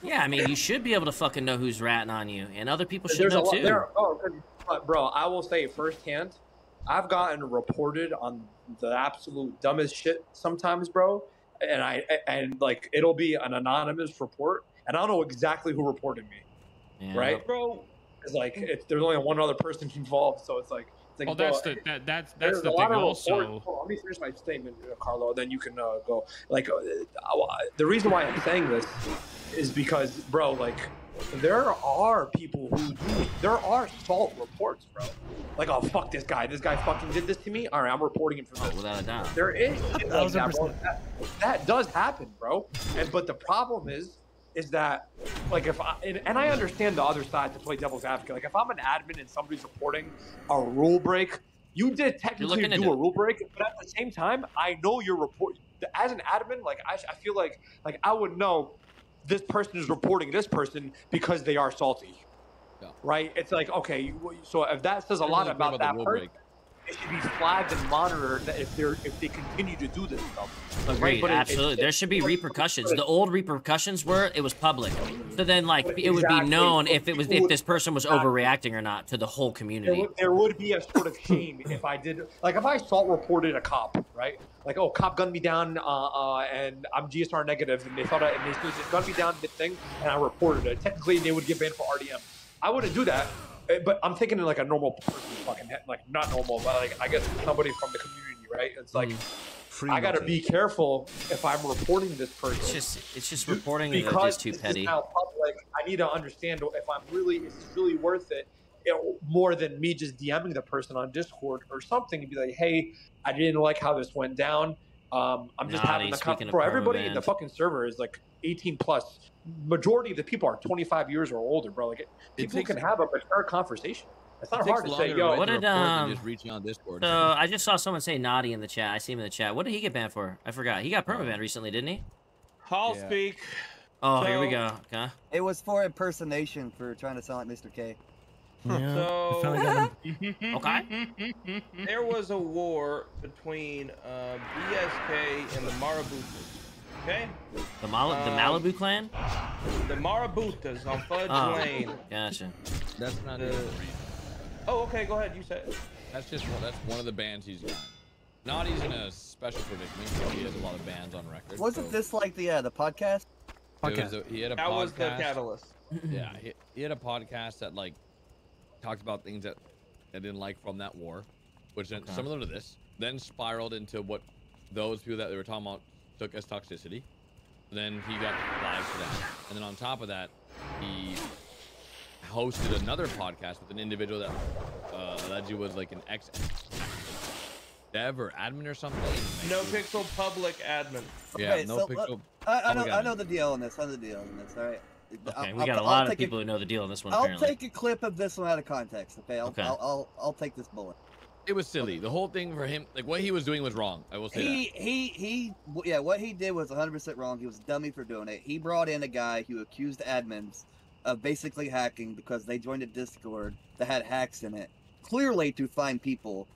Speaker 2: Yeah, I mean, you should be able to fucking know who's ratting on you, and other people should know too.
Speaker 9: Bro, I will say firsthand, I've gotten reported on the absolute dumbest shit sometimes, bro. And like, it'll be an anonymous report, and I don't know exactly who reported me, right, bro? It's like there's only one other person involved, so it's like.
Speaker 4: Well, that's the thing also.
Speaker 9: Let me finish my statement, Carlo. Then you can go. Like, the reason why I'm saying this is because, bro, like, there are people there are salt reports, bro. Like, oh, fuck this guy. This guy fucking did this to me. All right, I'm reporting him for this.
Speaker 2: Without a doubt.
Speaker 9: There is shit like that, bro. That does happen, bro. But the problem is that, like, if I understand the other side to play devil's advocate. Like, if I'm an admin and somebody's reporting a rule break, you did technically do a rule break, but at the same time, I know you're reporting. As an admin, like, I feel like I would know this person is reporting this person because they are salty, right? It's like, okay, so if that says a lot about that person, it should be flagged and monitored if they continue to do this stuff.
Speaker 2: Agreed,
Speaker 9: right?
Speaker 2: Absolutely. There should be repercussions. The old repercussions were it was public, so then like it would be known if this person was overreacting or not to the whole community.
Speaker 9: There would be a sort of shame if I did, like, if I salt reported a cop, right? Like, oh, cop gunned me down, and I'm GSR negative, and they thought and they just gunned me down mid thing, and I reported it. Technically, they would get banned for RDM. I wouldn't do that. But I'm thinking in like a normal person fucking head, like not normal, but like I guess somebody from the community, right? It's like I gotta be careful if I'm reporting this person.
Speaker 2: It's just reporting because just too petty.
Speaker 9: Now public, I need to understand if is this really worth it, more than me just DMing the person on Discord or something and be like, hey, I didn't like how this went down. I'm just having the bro. Everybody in the fucking server is like 18 plus. Majority of the people are 25 years or older, bro. Like, people can have a mature conversation. It's not hard to say, yo.
Speaker 2: What did
Speaker 6: just reaching on Discord.
Speaker 2: So I just saw someone say naughty in the chat. I see him in the chat. What did he get banned for? I forgot. He got permabanned recently, didn't he?
Speaker 1: Hall speak.
Speaker 2: Oh, here we go. Okay.
Speaker 10: It was for impersonation for trying to sound like Mr. K.
Speaker 11: Yeah,
Speaker 1: So,
Speaker 2: okay.
Speaker 1: There was a war between BSK and the Marabutas. Okay.
Speaker 2: The Malibu clan.
Speaker 1: The Marabutas on Fudge Lane.
Speaker 2: Gotcha.
Speaker 6: That's not.
Speaker 1: Oh, okay. Go ahead. You said.
Speaker 6: That's one of the bands he's got. Naughty's in a special predicament. So he has a lot of bands on record.
Speaker 10: Wasn't this like the podcast?
Speaker 6: He had a
Speaker 1: that
Speaker 6: podcast.
Speaker 1: Was the catalyst.
Speaker 6: Yeah, he had a podcast that like talked about things that I didn't like from that war, which then similar to this, then spiraled into what those people that they were talking about took as toxicity. Then he got flagged for that, and then on top of that, he hosted another podcast with an individual that allegedly was like an ex-dev or admin or something.
Speaker 1: Nopixel public admin.
Speaker 6: Yeah,
Speaker 10: okay,
Speaker 6: Nopixel.
Speaker 10: I know the deal on this. All right.
Speaker 2: Okay, we got a lot of people who know the deal on this one.
Speaker 10: I'll take a clip of this one out of context. Okay,
Speaker 2: Okay.
Speaker 10: I'll take this bullet.
Speaker 6: It was silly. The whole thing for him, like what he was doing was wrong. I will say that.
Speaker 10: What he did was 100% wrong. He was a dummy for doing it. He brought in a guy who accused admins of basically hacking because they joined a Discord that had hacks in it, clearly to find people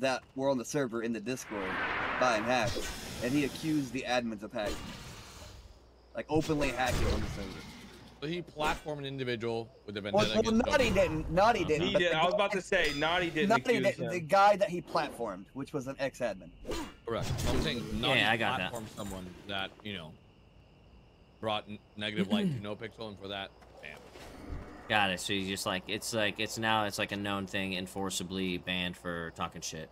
Speaker 10: that were on the server in the Discord buying hacks, and he accused the admins of hacking. Like openly hacking on the server.
Speaker 6: So he platformed an individual with a vendetta.
Speaker 10: Well, Naughty didn't. Naughty didn't.
Speaker 1: He did. I was about to say Naughty didn't.
Speaker 10: Naughty didn't. The guy that he platformed, which was an ex-admin.
Speaker 6: Correct. I'm saying Naughty
Speaker 2: I got
Speaker 6: platformed someone that brought negative light to Nopixel, and for that, bam.
Speaker 2: Got it. So you just it's like a known thing, enforceably banned for talking shit.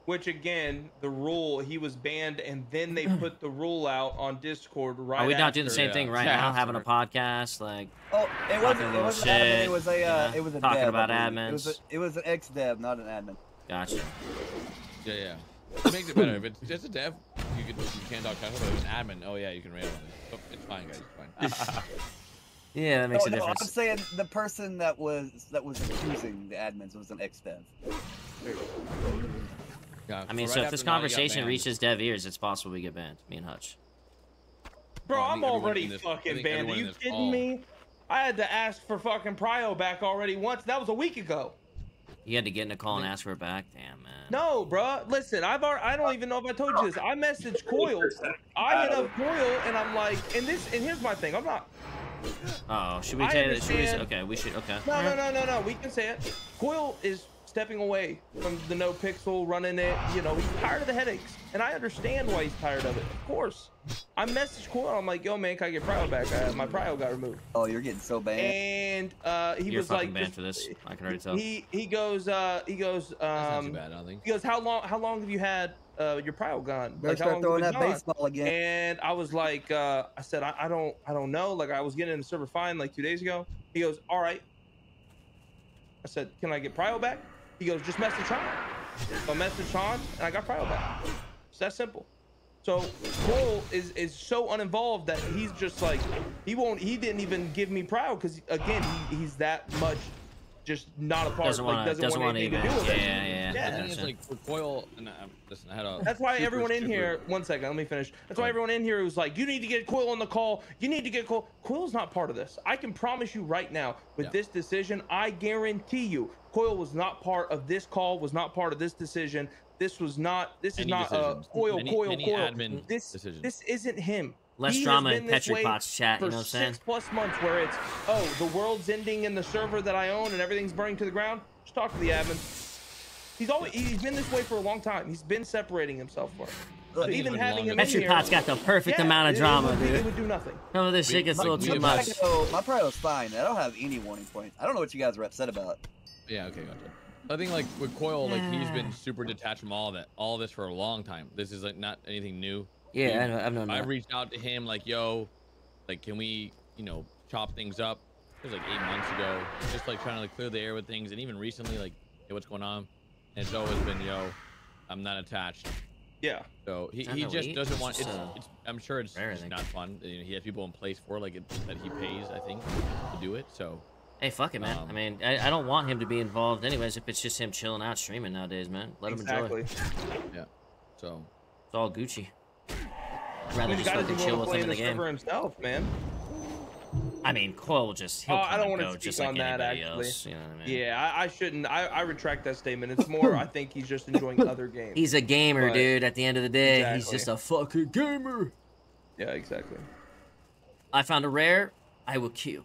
Speaker 1: Which again, the rule, he was banned, and then they put the rule out on Discord right after.
Speaker 2: Are we not doing the same thing right now? Having a podcast, like
Speaker 10: it wasn't admin, it was a it was a
Speaker 2: talking
Speaker 10: dev,
Speaker 2: about admins.
Speaker 10: It was an ex-dev, not an admin.
Speaker 2: Gotcha.
Speaker 6: Yeah. It makes it better. If it's just a dev, you can't talk trash, but if it's an admin, oh yeah, you can rail on it. Oh, it's fine, guys. It's fine.
Speaker 2: Yeah, that makes a difference.
Speaker 10: I'm saying the person that was accusing the admins was an ex-dev.
Speaker 6: Yeah,
Speaker 2: I mean, so if this conversation reaches dev ears, it's possible we get banned. Me and Hutch.
Speaker 1: Bro, I'm already fucking banned. Are you kidding me? I had to ask for fucking Prio back already once. That was a week ago.
Speaker 2: You had to get in a call and ask for it back? Damn, man.
Speaker 1: No, bro. Listen, I don't even know if I told you this. I messaged Coil. I hit up Coil, and I'm like, and here's my thing. I'm not.
Speaker 2: Oh, should we say it? Okay, we should. Okay.
Speaker 1: No. We can say it. Coil is stepping away from the Nopixel, running it. He's tired of the headaches, and I understand why he's tired of it. Of course. I messaged Coil. I'm like, yo, man, can I get Prio back? My Prio got removed.
Speaker 10: Oh, you're getting so banned.
Speaker 1: And
Speaker 2: you're
Speaker 1: was
Speaker 2: fucking
Speaker 1: like,
Speaker 2: banned for this. I can already tell.
Speaker 1: He goes.
Speaker 6: That's not too bad, I don't think.
Speaker 1: He goes, how long have you had your Prio gun?
Speaker 10: Like, how long throwing that baseball again.
Speaker 1: And I was like, I said, I don't know. Like, I was getting in the server fine like 2 days ago. He goes, all right. I said, can I get Prio back? He goes, just message Han. So I messaged Han, and I got Prio back. It's that simple. So Cole is so uninvolved that he's just like, he didn't even give me Prio because again, he's that much just not a part.
Speaker 2: Doesn't want anything to do with it. Yeah.
Speaker 6: I think it's like for Coil, and listen, I had a.
Speaker 1: That's why everyone in here. 1 second, let me finish. That's why everyone in here was like, you need to get Coil on the call. You need to get Coil. Coil's not part of this. I can promise you right now, with this decision, I guarantee you, Coil was not part of this call. Was not part of this decision. This is not Coil. This isn't him.
Speaker 2: Less drama in Petri Pot's chat, you know what I'm saying?
Speaker 1: 6+ months where it's, the world's ending in the server that I own and everything's burning to the ground. Just talk to the admin. He's been this way for a long time. He's been separating himself for it. So even having him
Speaker 2: Petri Pot's got the perfect amount of drama, dude.
Speaker 1: It would do nothing.
Speaker 2: Some of this shit gets a little too much.
Speaker 10: My Prio's fine. I don't have any warning points. I don't know what you guys are upset about.
Speaker 6: Yeah, okay, gotcha. I think like with Coil, like he's been super detached from all this for a long time. This is like not anything new.
Speaker 2: Yeah, I've known that.
Speaker 6: I reached out to him like, yo, like, can we, chop things up? It was like 8 months ago, just like trying to like clear the air with things. And even recently, like, hey, what's going on? And it's always been, yo, I'm not attached.
Speaker 1: Yeah.
Speaker 6: So he just doesn't want. I'm sure it's not fun. He has people in place for that he pays, I think, to do it. So.
Speaker 2: Hey, fuck it, man. I mean, I don't want him to be involved anyways if it's just him chilling out streaming nowadays, man. Let him enjoy.
Speaker 6: Yeah. So.
Speaker 2: It's all Gucci. I'd rather just fucking chill with him in the game.
Speaker 1: Himself, man.
Speaker 2: I mean, Coil will just he'll
Speaker 1: I don't
Speaker 2: want
Speaker 1: to
Speaker 2: speak
Speaker 1: speak on that actually.
Speaker 2: Else, you know what I mean?
Speaker 1: Yeah, I shouldn't. I retract that statement. It's more I think he's just enjoying other games.
Speaker 2: He's a gamer, dude. At the end of the day,
Speaker 1: exactly.
Speaker 2: He's just a fucking gamer.
Speaker 1: Yeah, exactly.
Speaker 2: I found a rare. I will kill.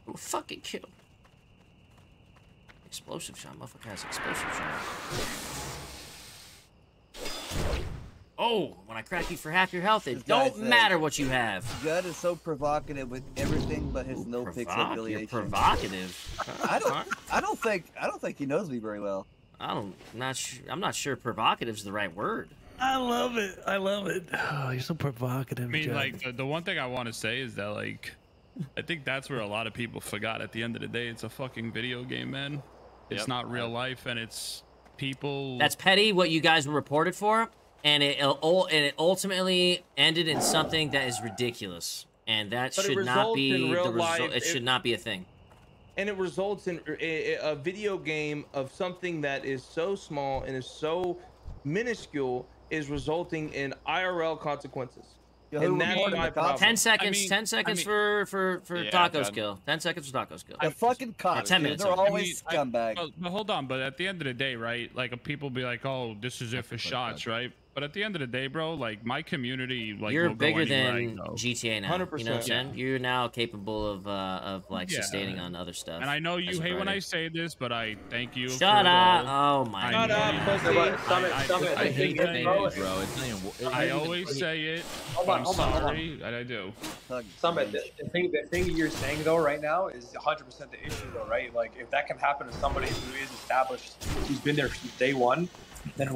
Speaker 2: I will fucking kill. Explosive shot. Motherfucker has explosive shot. Oh, when I crack you for half your health, it don't matter what you have.
Speaker 10: Judd is so provocative with everything but his Nopixel affiliation.
Speaker 2: You're provocative.
Speaker 10: I don't think he knows me very well.
Speaker 2: I'm not sure provocative's the right word.
Speaker 11: I love it. I love it. Oh, you're so provocative.
Speaker 4: I mean,
Speaker 11: Judd.
Speaker 4: like the one thing I want to say is that like, I think that's where a lot of people forgot. At the end of the day, it's a fucking video game, man. It's not real life, and it's people.
Speaker 2: That's petty. What you guys were reported for. And it ultimately ended in something that is ridiculous, and that should not be the result. It should not be a thing.
Speaker 1: And it results in a video game of something that is so small and is so minuscule is resulting in IRL consequences. And that's my problem.
Speaker 2: 10 seconds. 10 seconds for Taco's kill. 10 seconds for Taco's kill.
Speaker 10: The fucking cops.
Speaker 2: 10 minutes.
Speaker 10: They're always scumbags.
Speaker 4: But hold on. But at the end of the day, right? Like people be like, "Oh, this is it for shots," right? But at the end of the day, bro, like my community, like
Speaker 2: you're bigger than GTA now.
Speaker 1: 100%.
Speaker 2: You know what I'm saying? You're now capable of like sustaining on other stuff.
Speaker 4: And I know you hate when I say this, but I thank you.
Speaker 2: Shut up! Oh my
Speaker 1: God!
Speaker 6: I hate saying it, bro.
Speaker 4: I always say it. I'm sorry, and I do.
Speaker 9: Summit, the thing you're saying though right now is 100% the issue though, right? Like if that can happen to somebody who is established, who's been there since day one. Then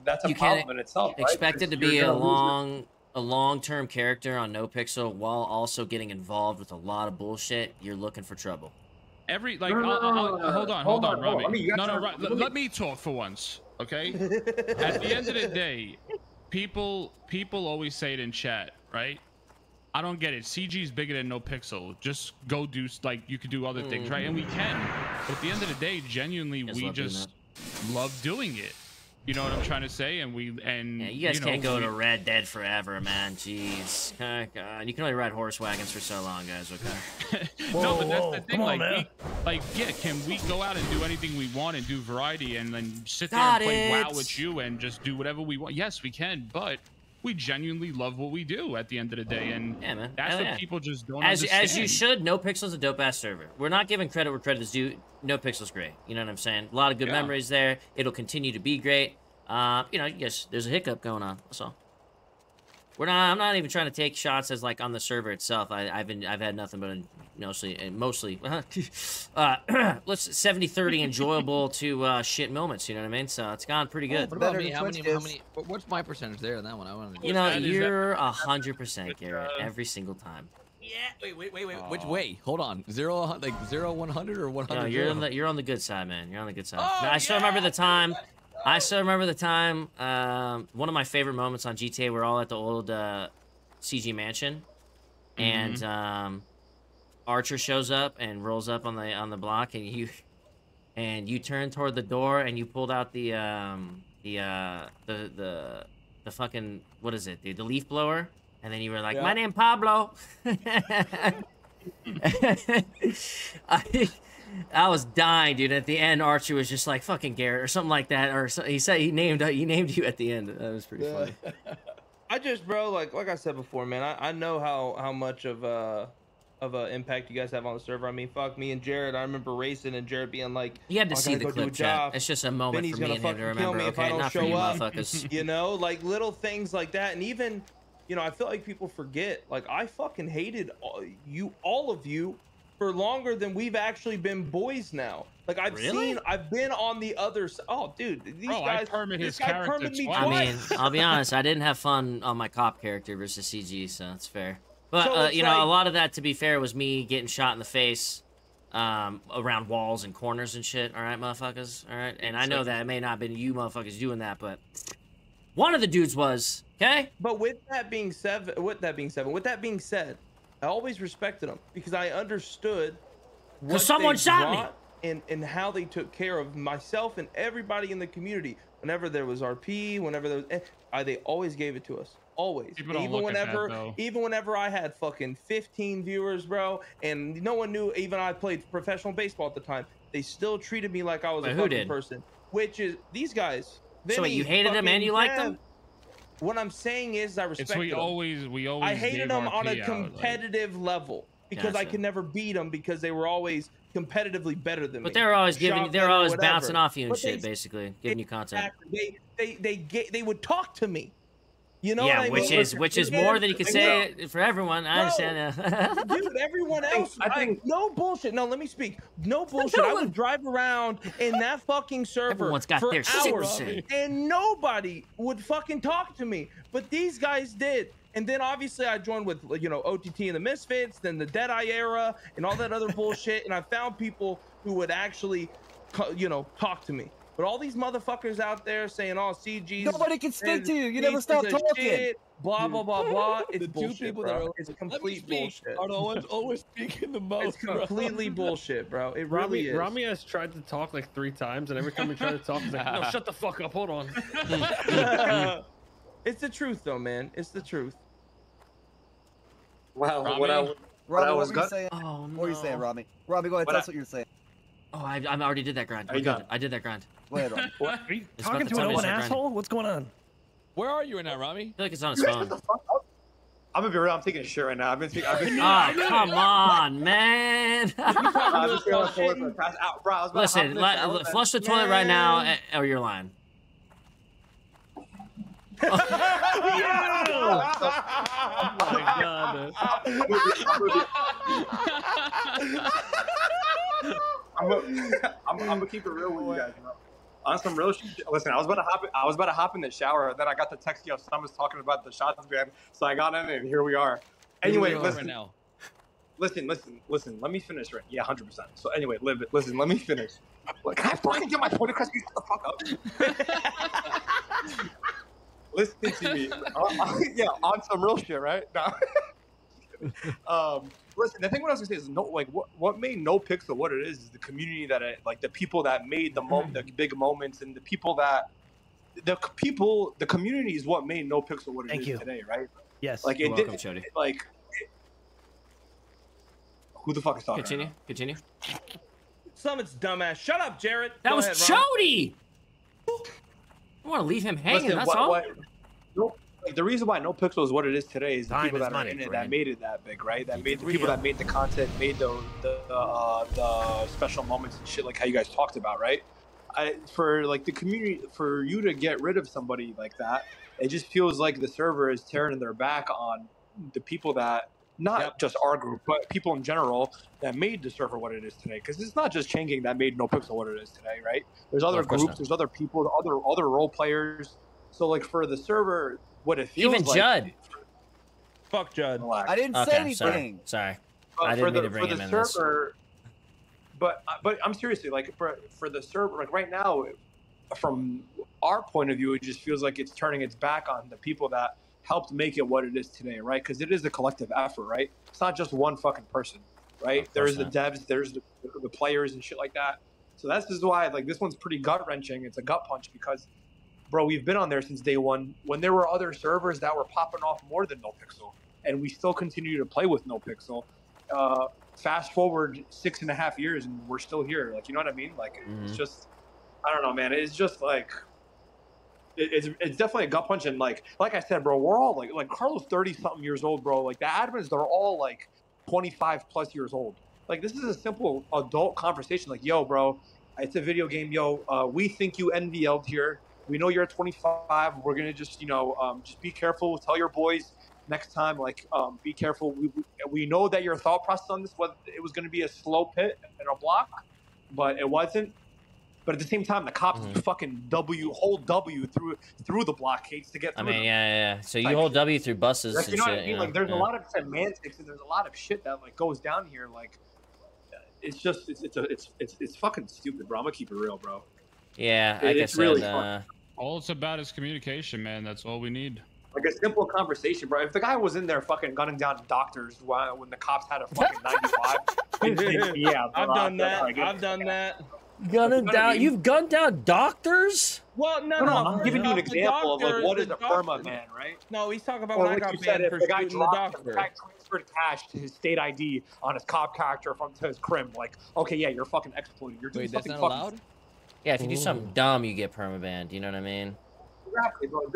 Speaker 9: that's a problem in itself.
Speaker 2: Expect it to be a long-term character on Nopixel while also getting involved with a lot of bullshit. You're looking for trouble.
Speaker 4: Hold on, Robbie. Let me talk for once, okay? At the end of the day, people always say it in chat, right? I don't get it. CG's bigger than Nopixel. Just go do you could do other things, right? And we can. But at the end of the day, genuinely, we just love doing it. You know what I'm trying to say? And
Speaker 2: you guys can't go to Red Dead forever, man. Jeez. Oh, God. You can only ride horse wagons for so long, guys, okay?
Speaker 4: No, but that's the thing. Can we go out and do anything we want and do variety and then sit there and play WoW with you and just do whatever we want? Yes, we can, but we genuinely love what we do at the end of the day, and that's what people just don't understand.
Speaker 2: As you should. Nopixel's a dope-ass server. We're not giving credit where credit is due. Nopixel's great. You know what I'm saying? A lot of good memories there. It'll continue to be great. Yes, there's a hiccup going on. That's all. I'm not even trying to take shots as like on the server itself. I've had nothing but mostly 70-30 enjoyable to shit moments. You know what I mean? So it's gone pretty good.
Speaker 6: What about me? How many? What's my percentage there in that one? I want to.
Speaker 2: You know, you're 100%, Garrett, every single time.
Speaker 6: Yeah. Wait. Which way? Hold on. 0, 100 or 100?
Speaker 2: No, you're on the good side, man. You're on the good side. I still remember the time. One of my favorite moments on GTA. We're all at the old CG mansion, and Archer shows up and rolls up on the block, and you turn toward the door and you pulled out the fucking, what is it? The leaf blower. And then you were like, "My name Pablo." I was dying, dude. At the end, Archie was just like, "Fucking Garrett" or something like that, or he said he named you at the end. That was pretty funny.
Speaker 1: I just, bro, like I said before, man. I know how much of a impact you guys have on the server. I mean, fuck me and Jared. I remember racing and Jared being like,
Speaker 2: "You had to see the clip, chat. It's just a moment for me and him to remember." Okay, not for you, motherfuckers.
Speaker 1: You know, like little things like that, and even. You know, I feel like people forget. Like, I fucking hated all of you, for longer than we've actually been boys now. Like, I've been on the other side. Oh, dude, these guys.
Speaker 4: This guy permed me twice.
Speaker 2: I mean, I'll be honest. I didn't have fun on my cop character versus CG, so that's fair. But so you know, a lot of that, to be fair, was me getting shot in the face, around walls and corners and shit. All right, motherfuckers. All right, and I know that it may not have been you motherfuckers doing that, but. One of the dudes was, okay?
Speaker 1: But with that being said, I always respected them because I understood what
Speaker 2: someone shot me
Speaker 1: and how they took care of myself and everybody in the community. whenever there was RP, whenever there was, they always gave it to us. Always. Even whenever I had fucking 15 viewers, bro, and no one knew, even I played professional baseball at the time, they still treated me like I was a fucking person. Which is these guys.
Speaker 2: Vinny, so wait, you hated them and you liked them?
Speaker 1: What I'm saying is I respect them.
Speaker 4: We always
Speaker 1: I hated them on a competitive level because I could never beat them because they were always competitively better than me.
Speaker 2: But they were always bouncing off you and shit, basically, giving you content.
Speaker 1: They would talk to me. You know,
Speaker 2: yeah, which is more than you can say for everyone. I understand that.
Speaker 1: Dude, everyone else, I think no bullshit. No, let me speak. No bullshit. I would drive around in that fucking server for hours, and nobody would fucking talk to me. But these guys did. And then obviously I joined with, you know, OTT and the Misfits, then the Deadeye era, and all that other bullshit. And I found people who would actually, you know, talk to me. But all these motherfuckers out there saying, "Oh, CG's."
Speaker 10: Nobody can speak to you. You never stop talking.
Speaker 1: Shit, blah blah blah blah. It's bullshit, bro. It's complete bullshit.
Speaker 6: Are the ones always speaking the most.
Speaker 1: It's completely bullshit, bro. It really is.
Speaker 5: Rami has tried to talk like 3 times, and every time we try to talk, he's like, "No, shut the fuck up. Hold on."
Speaker 1: It's the truth, though, man. It's the truth.
Speaker 9: Wow.
Speaker 10: Rami,
Speaker 9: what I was
Speaker 10: what saying? Oh, no. What are you saying, Rami? Rami, go ahead. Tell us what you're saying.
Speaker 2: Oh, I already did that grind. I did that grind.
Speaker 10: Go ahead, Rami.
Speaker 11: What? Are you talking to an open asshole? What's going on?
Speaker 6: Where are you right now, Rami?
Speaker 2: I feel like it's on his phone.
Speaker 9: I'm gonna be real. I'm taking a shit right now.
Speaker 2: Oh, come on, man. Listen, flush the toilet right now, or you're lying.
Speaker 5: Oh my god.
Speaker 9: I'm gonna keep it real with you guys. On some real shit. Listen, I was about to hop in the shower, and then I got the text. Yo, someone's talking about the shots, man. So I got in, and here we are. Anyway, listen. Right now. Listen. Let me finish. Right? Yeah, 100%. So anyway, listen. Let me finish. Like, can I fucking get my point across? You shut the fuck up. Listen to me. Yeah, on some real shit, right? No. Listen, the thing what I was gonna say is what made Nopixel what it is the community that the people that made the big moments, and the community is what made Nopixel what it is today, right?
Speaker 11: Yes.
Speaker 2: Like it did.
Speaker 9: Like, who the fuck is talking?
Speaker 2: Continue.
Speaker 1: Summit's dumbass. Shut up, Jared.
Speaker 2: That was Chody. I want to leave him hanging. Listen, that's all.
Speaker 9: Like, the reason why Nopixel is what it is today is the people that are in it that made it that big, right? That made the people that made the content, made the special moments and shit, like how you guys talked about, right? For like the community, for you to get rid of somebody like that, it just feels like the server is tearing their back on the people that, not just our group, but people in general that made the server what it is today. Because it's not just Chang Gang that made Nopixel what it is today, right? There's other groups, there's other people, other role players. So like for the server, what it feels
Speaker 2: even
Speaker 9: like,
Speaker 2: Judd.
Speaker 1: Fuck Judd.
Speaker 10: I didn't say anything.
Speaker 2: Sorry. I didn't mean to bring him in this.
Speaker 9: But I'm seriously, like for the server, like right now, from our point of view, it just feels like it's turning its back on the people that helped make it what it is today, right? Because it is a collective effort, right? It's not just one fucking person, right? There's the devs, there's the players and shit like that. So that's just why, like, this one's pretty gut wrenching. It's a gut punch because, bro, we've been on there since day one when there were other servers that were popping off more than Nopixel, and we still continue to play with Nopixel. Fast forward 6.5 years and we're still here. Like, you know what I mean? Like, it's just, I don't know, man. It's just like, it's definitely a gut punch. And like I said, bro, we're all like Carlos 30 something years old, bro. Like the admins, they're all like 25 plus years old. Like, this is a simple adult conversation. Like, yo, bro, it's a video game. Yo, we think you NVL'd here. We know you're 25. We're going to just, just be careful. Tell your boys next time, like, be careful. We know that your thought process on this was it was going to be a slow pit and a block, but it wasn't. But at the same time, the cops fucking hold W through the blockades to get through.
Speaker 2: I mean, yeah. So you hold W through buses and shit.
Speaker 9: What I mean? Like, there's a lot of semantics and there's a lot of shit that like goes down here. Like, it's just it's fucking stupid, bro. I'm gonna keep it real, bro.
Speaker 2: Yeah, like I said,
Speaker 4: all it's about is communication, man. That's all we need.
Speaker 9: Like a simple conversation, bro. If the guy was in there fucking gunning down doctors when the cops had a fucking 95, yeah, bro,
Speaker 1: I've done that.
Speaker 2: Gunning down? You've gunned down doctors?
Speaker 1: Well, no.
Speaker 3: I'm giving you an example of like what is a perma ban, right?
Speaker 1: No, he's talking about when I got banned for shooting the doctor.
Speaker 3: The guy transferred cash to his state ID on his cop character from to his crim. Like, okay, yeah, you're fucking exploiting. You're doing something fucking allowed.
Speaker 2: Yeah, if you do something dumb, you get permabanned. You know what I mean?
Speaker 3: Exactly, bro.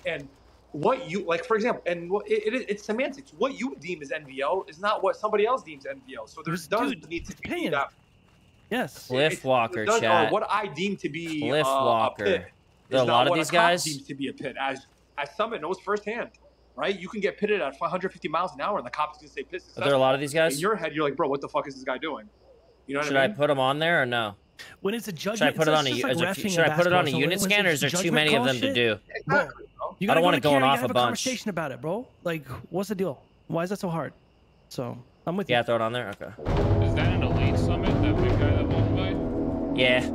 Speaker 3: And what you like, for example, and it's semantics. What you deem as NVO is not what somebody else deems NVO. So there does need to be that.
Speaker 11: Yes.
Speaker 2: Cliff Walker, chat.
Speaker 3: Or what I deem to be
Speaker 2: Cliff Walker.
Speaker 3: A pit.
Speaker 2: A lot of these guys
Speaker 3: deems to be a pit. As Summit knows firsthand, right? You can get pitted at 150 miles an hour, and the cops can say pit.
Speaker 2: Are there a lot of these guys?
Speaker 3: In your head, you're like, bro, what the fuck is this guy doing? You know what
Speaker 2: I mean? Should I put them on there or no?
Speaker 11: When it's a judgment,
Speaker 2: should I put it on should I put it on a unit scan, or is there too many of them to do?
Speaker 3: Exactly,
Speaker 11: I
Speaker 2: don't want it going off a bunch.
Speaker 11: Conversation about it, bro. Like, what's the deal? Why is that so hard? So I'm with you.
Speaker 2: Yeah, throw it on there. Okay.
Speaker 4: Is that an elite summit? That big guy that walked by?
Speaker 2: Yeah.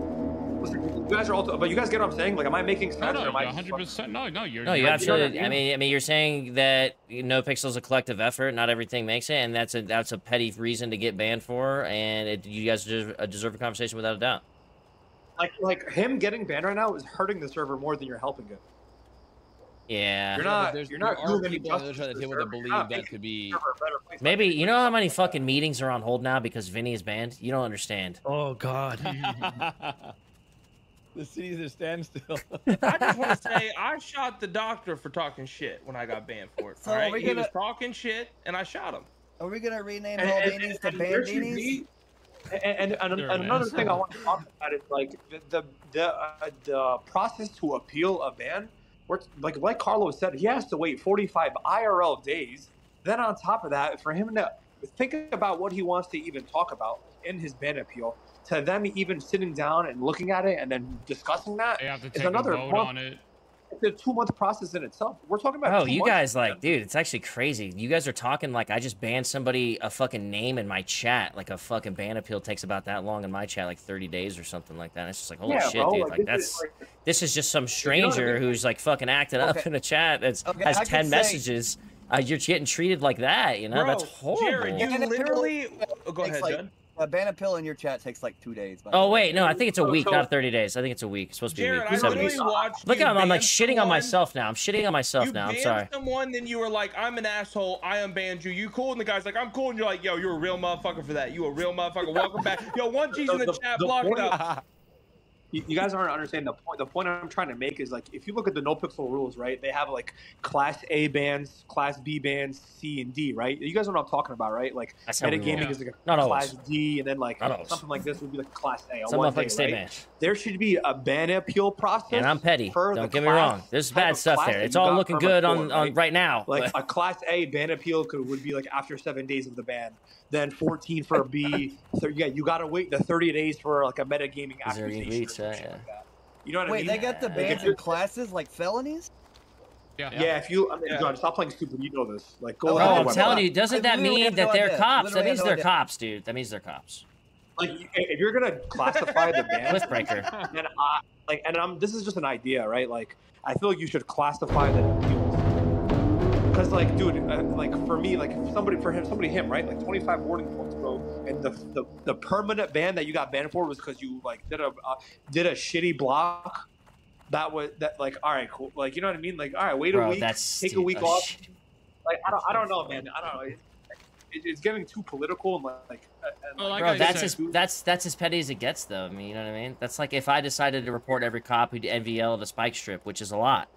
Speaker 3: Listen, you guys are all, but you guys get what I'm saying? Like, am I making sense?
Speaker 4: No,
Speaker 3: or am I
Speaker 4: 100%. No, you're.
Speaker 2: No, you absolutely. I mean, you're saying that Nopixel is a collective effort. Not everything makes it, and that's a petty reason to get banned for. And you guys deserve a conversation without a doubt.
Speaker 3: Like him getting banned right now is hurting the server more than you're helping it.
Speaker 2: Yeah.
Speaker 3: You're not doing any justice
Speaker 6: to the table to believe that could be.
Speaker 2: Maybe you know how many fucking meetings are on hold now because Vinny is banned? You don't understand.
Speaker 11: Oh God.
Speaker 6: The city's a standstill.
Speaker 1: I just want to say I shot the doctor for talking shit when I got banned for it.
Speaker 10: So
Speaker 1: right? He was talking shit, and I shot him.
Speaker 10: Are we gonna rename Haldanis to Bandinis?
Speaker 3: And another thing I want to talk about is like the process to appeal a ban. Like Carlos said, he has to wait 45 IRL days. Then on top of that, for him to think about what he wants to even talk about in his ban appeal, to them even sitting down and looking at it and then discussing that is another month. It's a 2-month process in itself. We're talking about.
Speaker 2: Oh, you guys dude, it's actually crazy. You guys are talking like I just banned somebody a fucking name in my chat. Like a fucking ban appeal takes about that long in my chat, like 30 days or something like that. And it's just like, holy shit, bro, dude. Like this is just some stranger who's like fucking acting up in a chat that has 10 messages. You're getting treated like that, you know?
Speaker 1: Bro,
Speaker 2: that's horrible.
Speaker 1: Jared, you literally. Go ahead, Judd.
Speaker 10: A ban appeal in your chat takes like 2 days.
Speaker 2: Oh wait, no, I think it's a week, not 30 days. I think it's a week. It's supposed to be a week. 7 days. Look at I'm like shitting on myself now. I'm shitting on myself now. I'm sorry.
Speaker 1: Someone, then you were like, I'm an asshole. I unbanned you. You cool? And the guy's like, I'm cool. And you're like, yo, you're a real motherfucker for that. You a real motherfucker. Welcome back. Yo, 1G's in the chat. Block it up.
Speaker 3: You guys aren't understanding the point. The point I'm trying to make is like, if you look at the Nopixel rules, right? They have like Class A bans, Class B bans, C and D, right? You guys know what I'm talking about, right? Like metagaming is like a Class D, and then like something like this would be like Class A.
Speaker 2: Some like state ban.
Speaker 3: There should be a ban appeal process.
Speaker 2: And I'm petty. Don't get me wrong. There's bad stuff there. It's all looking good on right now.
Speaker 3: Like a Class A ban appeal would be like after 7 days of the ban. Then 14 for a B. So yeah, you gotta wait the 30 days for like a metagaming accusation. You know what I mean?
Speaker 10: Wait, they got the bans in classes like felonies?
Speaker 3: Yeah. If you, John, stop playing stupid. You know this. Like, go.
Speaker 2: Bro, I'm telling you, doesn't that mean that they're cops? That means they're cops, dude. That means they're cops.
Speaker 3: Like, if you're gonna classify the ban,
Speaker 2: Cliffbreaker.
Speaker 3: Then this is just an idea, right? Like, I feel like you should classify the appeals. Because, like, dude, like for me, like somebody him, right? Like 25 warning points, bro. And the permanent ban that you got banned for was because you like did a shitty block. That like, all right, cool. Like, you know what I mean? Like, all right, wait a week, take a week off. Like, I don't know, man. I don't know. It's getting too political and
Speaker 2: bro, that's as petty as it gets, though. I mean, you know what I mean? That's like if I decided to report every cop who NVL to spike strip, which is a lot.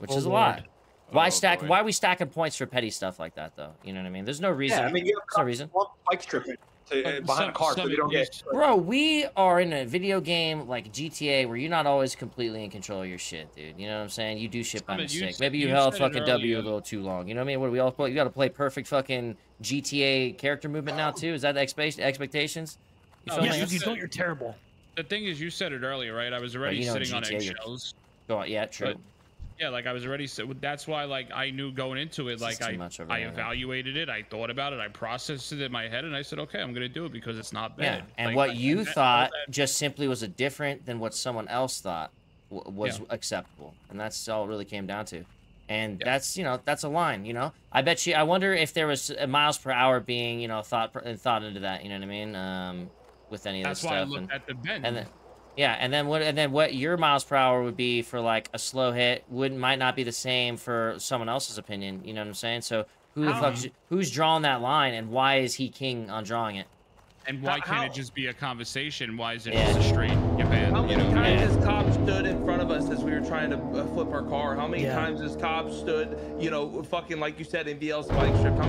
Speaker 2: Why are we stacking points for petty stuff like that, though? You know what I mean? There's no reason.
Speaker 3: Yeah, I mean,
Speaker 2: there's no reason.
Speaker 3: Spike stripping behind cars so they don't get.
Speaker 2: Bro, we are in a video game like GTA where you're not always completely in control of your shit, dude. You know what I'm saying? You do shit by mistake. Maybe you held fucking W a little too long. You know what I mean? What do we all play? You got to play perfect fucking GTA character movement now too. Is that the expectations?
Speaker 11: Yes, you don't. You're terrible.
Speaker 4: The thing is, you said it earlier, right? I was already sitting on eggshells.
Speaker 2: Go on, yeah, true.
Speaker 4: Yeah, like I was already. That's why, like, I knew going into it, like I evaluated it, I thought about it, I processed it in my head, and I said, okay, I'm gonna do it because it's not bad.
Speaker 2: Yeah, and what you thought just simply was different than what someone else thought was acceptable, and that's all it really came down to. And that's that's a line. I bet you. I wonder if there was miles per hour being thought into that. You know what I mean? with any of this
Speaker 4: stuff. That's
Speaker 2: why
Speaker 4: I looked at the bend.
Speaker 2: And then what your miles per hour would be for like a slow hit might not be the same for someone else's opinion. You know what I'm saying? So who's drawing that line, and why is he king on drawing it?
Speaker 4: And why can't it just be a conversation? Why is it just a straight ban?
Speaker 1: How many times has cops stood in front of us as we were trying to flip our car? How many times has cops stood, you know, fucking like you said, in VL spike strip? How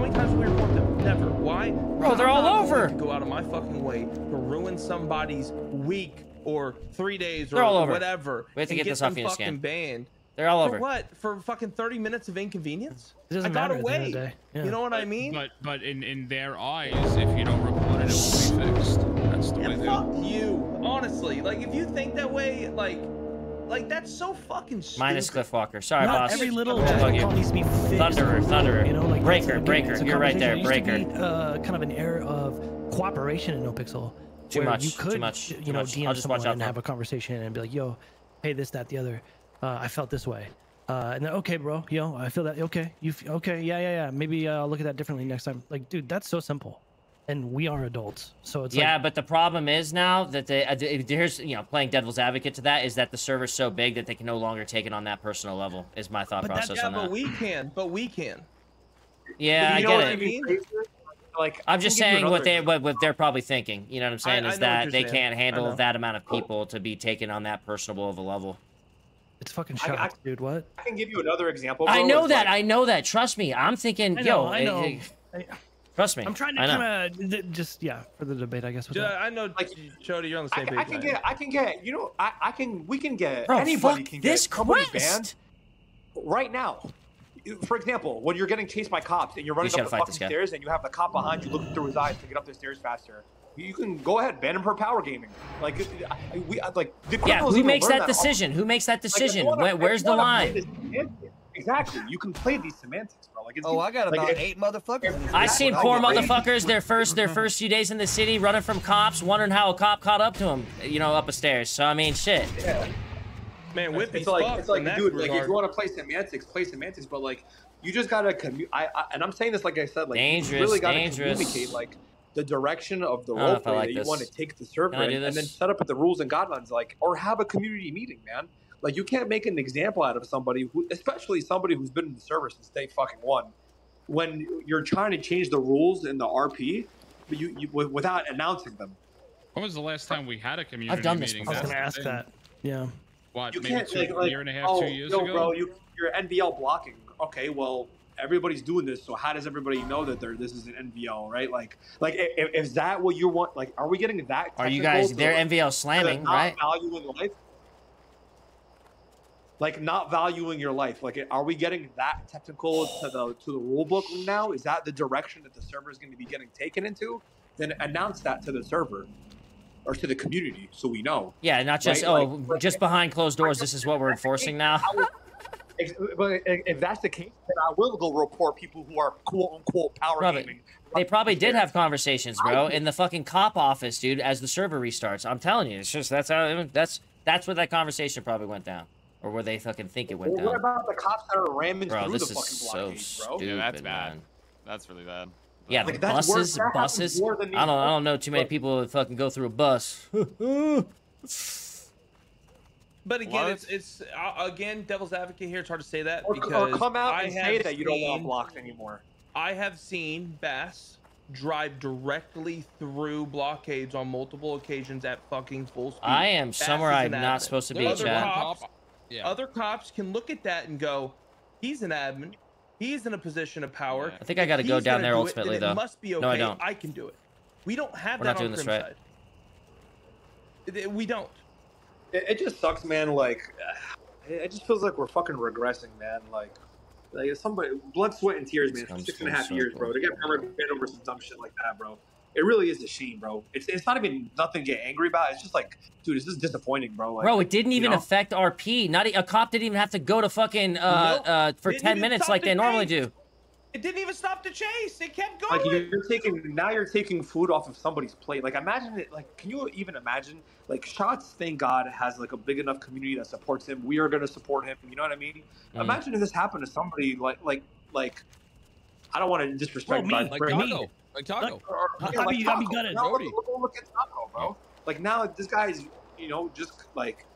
Speaker 1: many times we report them? Never. Why?
Speaker 2: Bro, they're all over.
Speaker 1: To go out of my fucking way to ruin somebody's week or 3 days
Speaker 2: they're
Speaker 1: or
Speaker 2: all over.
Speaker 1: Whatever.
Speaker 2: We have to get this off fucking
Speaker 1: scan. Banned.
Speaker 2: They're all over.
Speaker 1: For what? For fucking 30 minutes of inconvenience?
Speaker 11: I got away.
Speaker 1: You know what I mean?
Speaker 4: But in their eyes, if you don't report it, it will be fixed. That's the way they
Speaker 1: fuck you. Honestly, like if you think that way, like that's so fucking stupid.
Speaker 2: Minus Cliff Walker. Sorry,
Speaker 11: not
Speaker 2: boss.
Speaker 11: Every little call needs to be fixed.
Speaker 2: Thunderer.
Speaker 11: You know, like
Speaker 2: Breaker. You're right there. Breaker.
Speaker 11: Used to be, kind of an era of cooperation in Nopixel.
Speaker 2: Too much.
Speaker 11: You could,
Speaker 2: you know,
Speaker 11: DM someone and have a conversation and be like, yo, hey, this, that, the other. I felt this way. And then, okay, bro, yo, I feel that. Okay, okay, yeah. Maybe I'll look at that differently next time. Like, dude, that's so simple. And we are adults, so it's
Speaker 2: but the problem is now that here's playing devil's advocate to that is that the server's so big that they can no longer take it on that personal level. Is my thought process on that.
Speaker 1: But we can.
Speaker 2: Yeah, I get it.
Speaker 3: Like,
Speaker 2: I'm just saying what they're probably thinking. You know what I'm saying is that they can't handle that amount of people to be taken on that personal of a level.
Speaker 11: It's fucking shots, dude. What?
Speaker 3: I can give you another example. Bro.
Speaker 2: I know that. Trust me. I'm thinking,
Speaker 11: I know.
Speaker 2: Trust me.
Speaker 11: I'm trying to kind of just for the debate, I guess.
Speaker 1: I know, like, Jody, you're on the same page.
Speaker 3: I can get. You know, we can get.
Speaker 2: Bro,
Speaker 3: anybody can get
Speaker 2: this
Speaker 3: banned right now. For example, when you're getting chased by cops and you're running up the fucking stairs and you have the cop behind you looking through his eyes to get up the stairs faster. You can go ahead, ban him for power gaming. Like,
Speaker 2: who makes that decision? Who makes that decision? Where's the line?
Speaker 3: Exactly. You can play these semantics, bro. Like,
Speaker 10: I got about 8 motherfuckers.
Speaker 2: I seen poor motherfuckers their first few days in the city running from cops, wondering how a cop caught up to them, up a stairs. So I mean, shit.
Speaker 3: Yeah. Man, it's like, dude, like if you want to play semantics, but like you just gotta and I'm saying this like I said, like
Speaker 2: dangerous,
Speaker 3: you really gotta communicate like the direction of the role play that you want to take the server and then set up the rules and guidelines, like, or have a community meeting, man. Like, you can't make an example out of somebody who, especially somebody who's been in the server since day fucking one, when you're trying to change the rules in the RP, but you without announcing them.
Speaker 4: When was the last time we had a community
Speaker 2: I've done this
Speaker 4: meeting?
Speaker 2: before.
Speaker 11: I was gonna ask that. Yeah.
Speaker 4: What,
Speaker 3: you
Speaker 4: maybe
Speaker 3: can't,
Speaker 4: a year and a half, 2 years ago?
Speaker 3: Bro, you're NVL blocking. Okay, well, everybody's doing this, so how does everybody know that this is an NVL, right? Like if that what you want? Like, are we getting that?
Speaker 2: Are you guys? They're NVL slamming, right?
Speaker 3: Valuing life. Like, not valuing your life. Like, are we getting that technical to the rule book now? Is that the direction that the server is going to be getting taken into? Then announce that to the server or to the community so we know.
Speaker 2: Yeah, not just just behind closed doors. This is what we're enforcing now.
Speaker 3: But if that's the case, then I will go report people who are quote unquote power gaming.
Speaker 2: They probably did have conversations, bro, in the fucking cop office, dude, as the server restarts. I'm telling you, it's just that's where that conversation probably went down. Or where they fucking think it went down.
Speaker 3: What about the cops that are ramming through the fucking
Speaker 2: blockades,
Speaker 3: bro?
Speaker 8: Yeah, that's bad. That's really bad.
Speaker 2: Yeah, the buses. I don't know too many people that fucking go through a bus.
Speaker 1: But again, it's again, devil's advocate here. It's hard to say that because
Speaker 3: or come out and say that you don't want blocks anymore.
Speaker 1: I have seen Bass drive directly through blockades on multiple occasions at fucking full speed.
Speaker 2: I am somewhere I'm not supposed to be, Chad.
Speaker 1: Other cops can look at that and go, he's an admin. He's in a position of power.
Speaker 2: I think I got to go down there ultimately, though.
Speaker 1: It must be okay.
Speaker 2: No, I don't.
Speaker 1: I can do it. We don't have
Speaker 2: We're
Speaker 1: that
Speaker 2: not
Speaker 1: on
Speaker 2: doing
Speaker 1: Crim
Speaker 2: this right.
Speaker 1: side. We don't.
Speaker 3: It just sucks, man. Like, it just feels like we're fucking regressing, man. Like somebody, blood, sweat, and tears, man. For 6.5 years, bro. To get banned over some dumb shit like that, bro. It really is a shame, bro. It's not even nothing to get angry about. It's just like, dude, this is disappointing, bro. Like,
Speaker 2: bro, it didn't even affect RP. Not a cop didn't even have to go to fucking for 10 minutes like they normally do.
Speaker 1: It didn't even stop the chase. It kept going.
Speaker 3: Like, you're taking food off of somebody's plate. Like, imagine it. Like, can you even imagine? Like, Shots, thank God, has like a big enough community that supports him. We are gonna support him. You know what I mean? Imagine if this happened to somebody like I don't want to disrespect,
Speaker 6: like Like Taco.
Speaker 11: I'll be gutted.
Speaker 9: Look at Taco, bro. Like now, this guy's, you know, just like,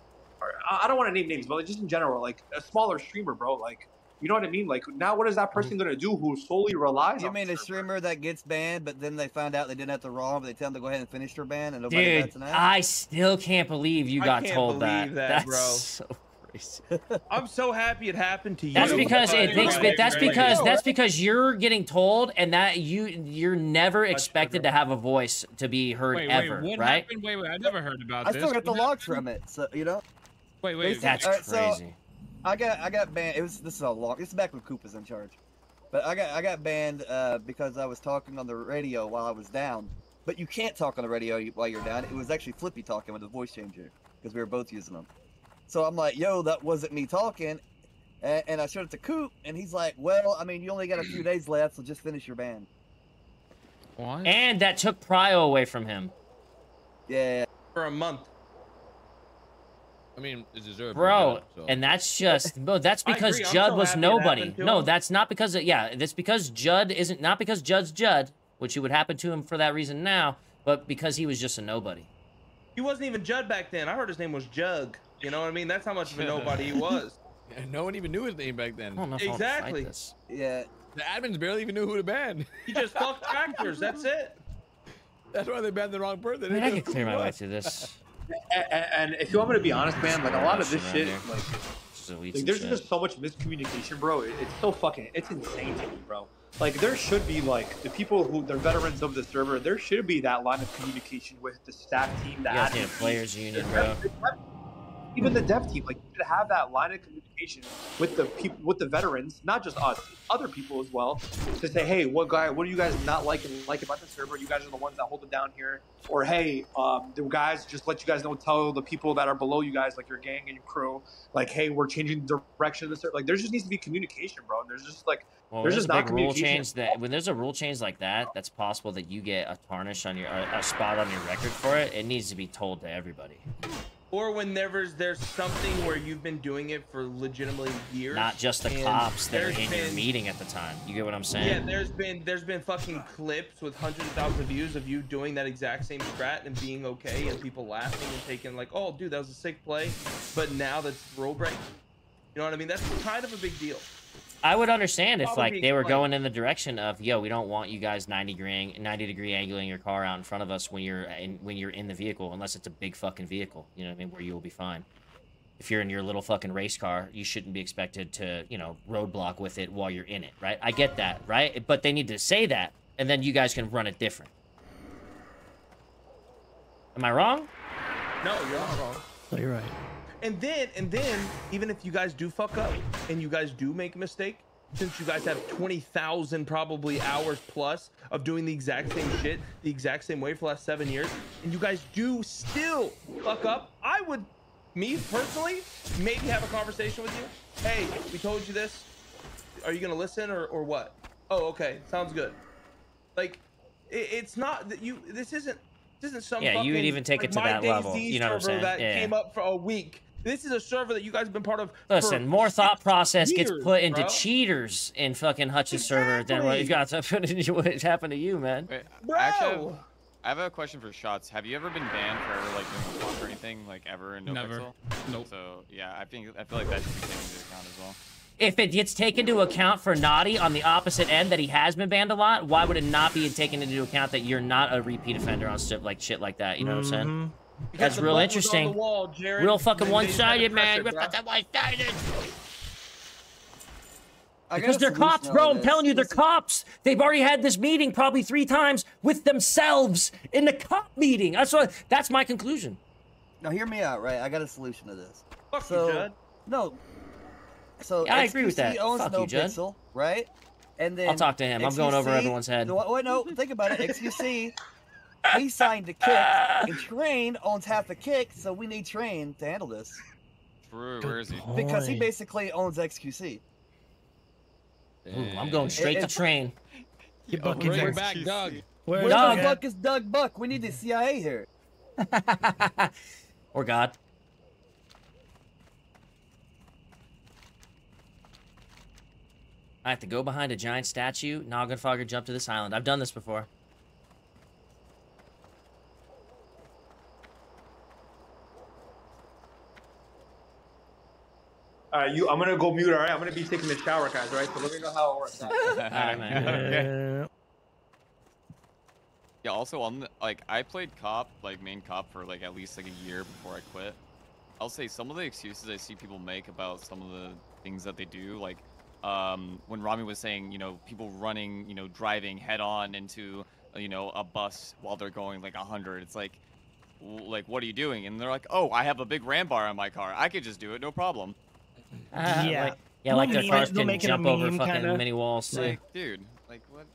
Speaker 9: I don't want to name names, but like just in general, like a smaller streamer, bro. Like, you know what I mean? Like now, what is that person gonna do who solely relies on?
Speaker 10: You mean a streamer that gets banned, but then they found out they didn't have to wrong, but they tell them to go ahead and finish their ban, and nobody bats an ass?
Speaker 2: I still can't believe you got told that. That's
Speaker 1: bro.
Speaker 2: So crazy.
Speaker 1: I'm so happy it happened to you.
Speaker 2: That's because that's because you're getting told, and that you're never expected to have a voice to be heard ever,
Speaker 4: what
Speaker 2: right?
Speaker 4: Happened? Wait, I never heard about this.
Speaker 10: I still got the logs from it, so you know.
Speaker 4: Wait,
Speaker 2: that's crazy.
Speaker 10: So I got banned. This is a long. This is back when Coop was in charge, but I got banned because I was talking on the radio while I was down. But you can't talk on the radio while you're down. It was actually Flippy talking with a voice changer because we were both using them. So I'm like, yo, that wasn't me talking. And I showed it to Coop, and he's like, well, I mean, you only got a few days left, so just finish your ban.
Speaker 2: What? And that took Prio away from him.
Speaker 10: Yeah.
Speaker 1: For a month.
Speaker 6: I mean, it's deserved.
Speaker 2: Bro, and that's just, bro, that's because Judd was nobody. No, that's not because, that's because Judd isn't, not because Judd's Judd, which it would happen to him for that reason now, but because he was just a nobody.
Speaker 1: He wasn't even Judd back then. I heard his name was Jug. You know what I mean? That's how much of a nobody he was.
Speaker 6: Yeah, no one even knew his name back then.
Speaker 1: Exactly.
Speaker 10: Yeah.
Speaker 6: The admins barely even knew who to ban.
Speaker 1: He just fucked tractors. That's it.
Speaker 6: That's why they banned the wrong person.
Speaker 2: I can clear my way through this.
Speaker 9: And if you want me to be honest, man, like a lot of this shit, like there's just so much miscommunication, bro. It's so fucking, it's insane to me, bro. Like there should be like the people who they're veterans of the server. There should be that line of communication with the staff team, the admin
Speaker 2: players union, bro.
Speaker 9: Even the dev team, like you should have that line of communication with the people, with the veterans, not just us, other people as well, to say, hey, what do you guys not like about the server? You guys are the ones that hold it down here. Or hey, the guys, just let you guys know, tell the people that are below you guys, like your gang and your crew, like, hey, we're changing the direction of the server. Like, there just needs to be communication, bro. And there's just like, there's just not communication.
Speaker 2: When there's a rule change like that, that's possible that you get a tarnish on your, a spot on your record for it. It needs to be told to everybody.
Speaker 1: Or whenever there's something where you've been doing it for legitimately years.
Speaker 2: Not just the cops that are in your meeting at the time. You get what I'm saying?
Speaker 1: Yeah, there's been fucking clips with hundreds of thousands of views of you doing that exact same strat and being okay and people laughing and taking like, oh, dude, that was a sick play. But now that's rule break. You know what I mean? That's kind of a big deal.
Speaker 2: I would understand if like they were going in the direction of, yo, we don't want you guys 90 degree angling your car out in front of us when you're in the vehicle, unless it's a big fucking vehicle, you know what I mean, where you'll be fine. If you're in your little fucking race car, you shouldn't be expected to, you know, roadblock with it while you're in it, right? I get that, right? But they need to say that, and then you guys can run it different. Am I wrong?
Speaker 1: No, you're not wrong.
Speaker 11: No, you're right.
Speaker 1: And then, even if you guys do fuck up and you guys do make a mistake, since you guys have 20,000 probably hours plus of doing the exact same shit, the exact same way for the last 7 years, and you guys do still fuck up, I would, me personally, maybe have a conversation with you. Hey, we told you this. Are you gonna listen or what? Oh, okay, sounds good. Like, it's not that you. This isn't some.
Speaker 2: Yeah,
Speaker 1: fucking,
Speaker 2: you would even take it to that level. You know what I'm saying?
Speaker 1: That came up for a week. This is a server that you guys have been part of.
Speaker 2: Listen, more thought process
Speaker 1: years,
Speaker 2: gets put into
Speaker 1: bro.
Speaker 2: cheaters in fucking Hutch's server than what you've got to put into what happened to you, man.
Speaker 8: Wait, actually, I have a question for Shots. Have you ever been banned for ever like doing a block or anything, like ever in Nopixel?
Speaker 4: Never. Nope.
Speaker 8: So yeah, I feel like that should be taken into account as well.
Speaker 2: If it gets taken into account for Naughty on the opposite end that he has been banned a lot, why would it not be taken into account that you're not a repeat offender on stuff like shit like that? You know what I'm saying?
Speaker 1: Because
Speaker 2: that's real interesting.
Speaker 1: Wall, Jared,
Speaker 2: real fucking one-sided, man. Real fucking one-sided. Because they're cops, bro. I'm telling you, they're cops. They've already had this meeting probably 3 times with themselves in the cop meeting. That's my conclusion.
Speaker 10: Now hear me out, right? I got a solution to this.
Speaker 1: Fuck you, Judd.
Speaker 10: No. So
Speaker 2: yeah, I agree with that.
Speaker 10: Owns
Speaker 2: Fuck you, Judd.
Speaker 10: Nopixel, right? And then
Speaker 2: I'll talk to him. I'm going over everyone's head.
Speaker 10: No, think about it. XQC, he signed the kick, and Train owns half the kick, so we need Train to handle this.
Speaker 8: True. Where is he?
Speaker 10: Because he basically owns XQC.
Speaker 2: Ooh, I'm going straight to Train.
Speaker 6: Bring back Doug.
Speaker 10: Where the fuck is Doug Buck? We need the CIA here.
Speaker 2: Or God. I have to go behind a giant statue, Noggenfogger jump to this island. I've done this before.
Speaker 9: I'm gonna go mute. All right, I'm gonna be taking a shower, guys. All right, so let me know how it works.
Speaker 2: All right, man.
Speaker 8: Okay. Yeah. Also, I played cop, like main cop, for like at least like a year before I quit. I'll say some of the excuses I see people make about some of the things that they do, like when Rami was saying, you know, people running, you know, driving head on into, you know, a bus while they're going like 100. It's like, what are you doing? And they're like, oh, I have a big ram bar on my car. I could just do it, no problem.
Speaker 2: Like their cars can jump over fucking mini walls too.
Speaker 8: Like, dude, like what?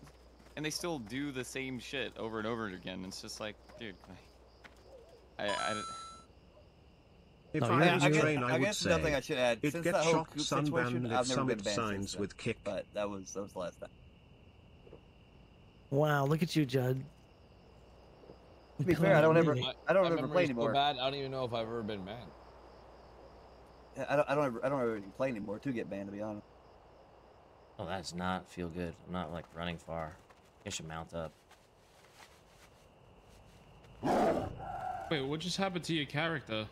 Speaker 8: And they still do the same shit over and over again. It's just like, dude,
Speaker 7: If I was a train, I would say
Speaker 10: nothing I should add.
Speaker 7: it
Speaker 10: Since
Speaker 7: gets
Speaker 10: that whole
Speaker 7: shot,
Speaker 10: Coop
Speaker 7: sunbanned,
Speaker 10: situation,
Speaker 7: lit
Speaker 10: I've never been
Speaker 7: summit
Speaker 10: banned
Speaker 7: signs
Speaker 10: since
Speaker 7: with kick.
Speaker 10: But that was the last time.
Speaker 11: Wow, look at you, Judd.
Speaker 10: To be fair, I don't ever play anymore.
Speaker 6: So bad, I don't even know if I've ever been banned.
Speaker 10: I don't ever play anymore to get banned, to be honest.
Speaker 2: Oh, that does not feel good. I'm not like running far. I should mount up.
Speaker 4: Wait, what just happened to your character?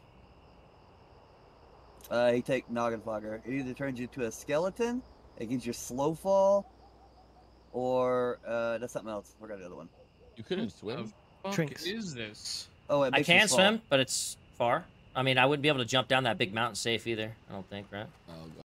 Speaker 10: You take noggin fogger. It either turns you into a skeleton, it gives you slow fall, or that's something else. I forgot the other one.
Speaker 6: You couldn't swim?
Speaker 4: What the fuck is this?
Speaker 10: Oh,
Speaker 2: I can swim, but it's far. I mean, I wouldn't be able to jump down that big mountain safe either. I don't think, right?
Speaker 6: Oh, God.